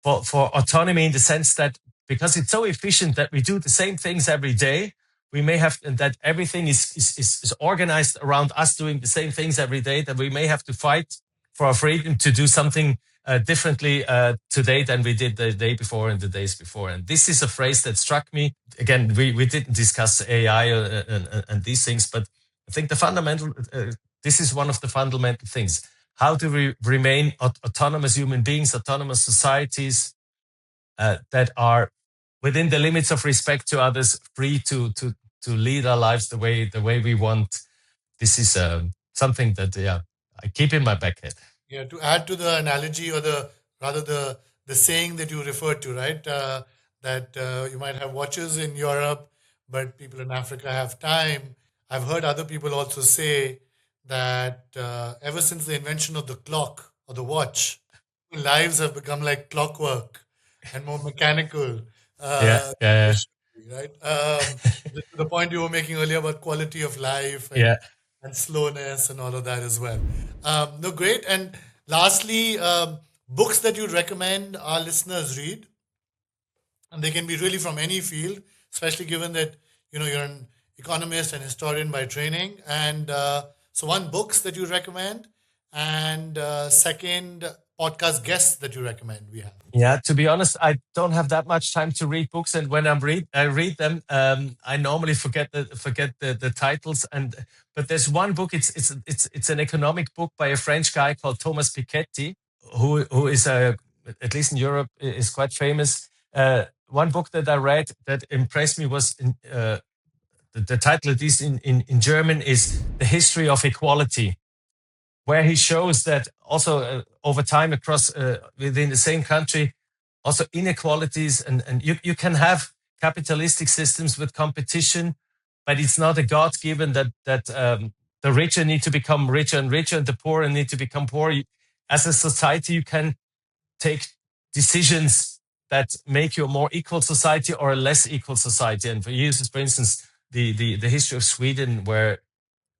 for autonomy in the sense that because it's so efficient that we do the same things every day, we may have, and that everything is organized around us doing the same things every day, that we may have to fight for our freedom to do something differently today than we did the day before and the days before. And this is a phrase that struck me. Again, we didn't discuss AI and these things, but I think the fundamental, this is one of the fundamental things. How do we remain autonomous human beings, autonomous societies that are within the limits of respect to others, free to lead our lives the way we want? This is something that I keep in my back head. Yeah, to add to the analogy, or the saying that you referred to, right? That you might have watches in Europe, but people in Africa have time. I've heard other people also say that ever since the invention of the clock or the watch, lives have become like clockwork and more mechanical. Yeah, They yeah, should be, right? The point you were making earlier about quality of life yeah. and slowness and all of that as well. No, great. And lastly, books that you'd recommend our listeners read, and they can be really from any field, especially given that you're an economist and historian by training. And so, one, books that you recommend, and second, podcast guests that you recommend. We have. Yeah, to be honest, I don't have that much time to read books, and when I read them, I normally forget the titles. But there's one book. It's an economic book by a French guy called Thomas Piketty, who is at least in Europe is quite famous. One book that I read that impressed me was the title, at least in German, is The History of Equality, where he shows that also over time across within the same country, also inequalities, and you can have capitalistic systems with competition, but it's not a God given that the richer need to become richer and richer and the poorer need to become poor. As a society, you can take decisions that make you a more equal society or a less equal society. And for instance, the history of Sweden, where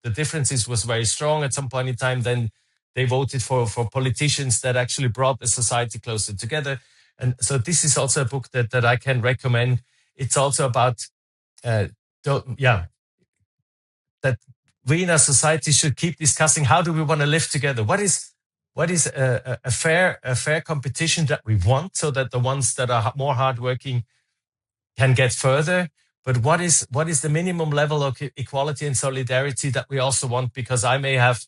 the differences was very strong at some point in time, then they voted for politicians that actually brought the society closer together. And so this is also a book that I can recommend. It's also about, that we in our society should keep discussing, how do we want to live together? What is a fair competition that we want, so that the ones that are more hardworking can get further? But what is the minimum level of equality and solidarity that we also want? Because I may have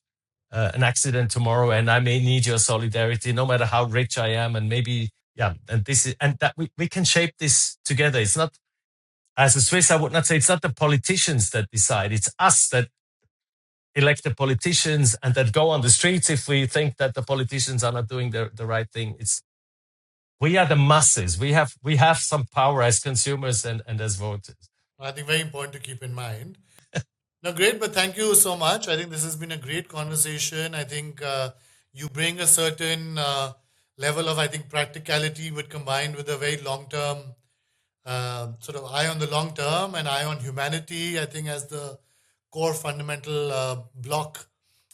an accident tomorrow, and I may need your solidarity, no matter how rich I am. And maybe, and that we can shape this together. It's not, as a Swiss, I would not say it's not the politicians that decide. It's us that elect the politicians and that go on the streets if we think that the politicians are not doing the right thing. We are the masses. We have some power as consumers and as voters. I think very important to keep in mind. No, great, but thank you so much. I think this has been a great conversation. I think you bring a certain level of, I think, practicality, but combined with a very long term sort of eye on the long term and eye on humanity, I think, as the core fundamental block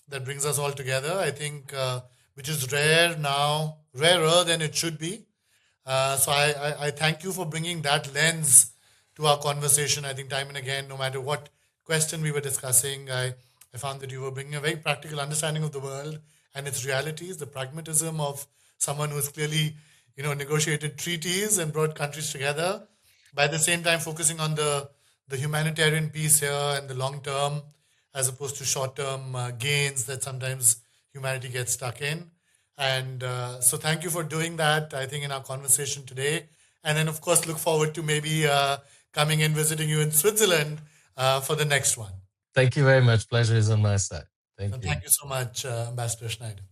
that brings us all together. I think, which is rare now, rarer than it should be. So I thank you for bringing that lens to our conversation. I think time and again, no matter what question we were discussing, I found that you were bringing a very practical understanding of the world and its realities, the pragmatism of someone who's clearly, negotiated treaties and brought countries together, by the same time focusing on the humanitarian piece here and the long term, as opposed to short term gains that sometimes humanity gets stuck in. And so, thank you for doing that, I think, in our conversation today. And then, of course, look forward to maybe coming and visiting you in Switzerland for the next one. Thank you very much. Pleasure is on my side. Thank And you. thank you so much, Ambassador Schneider.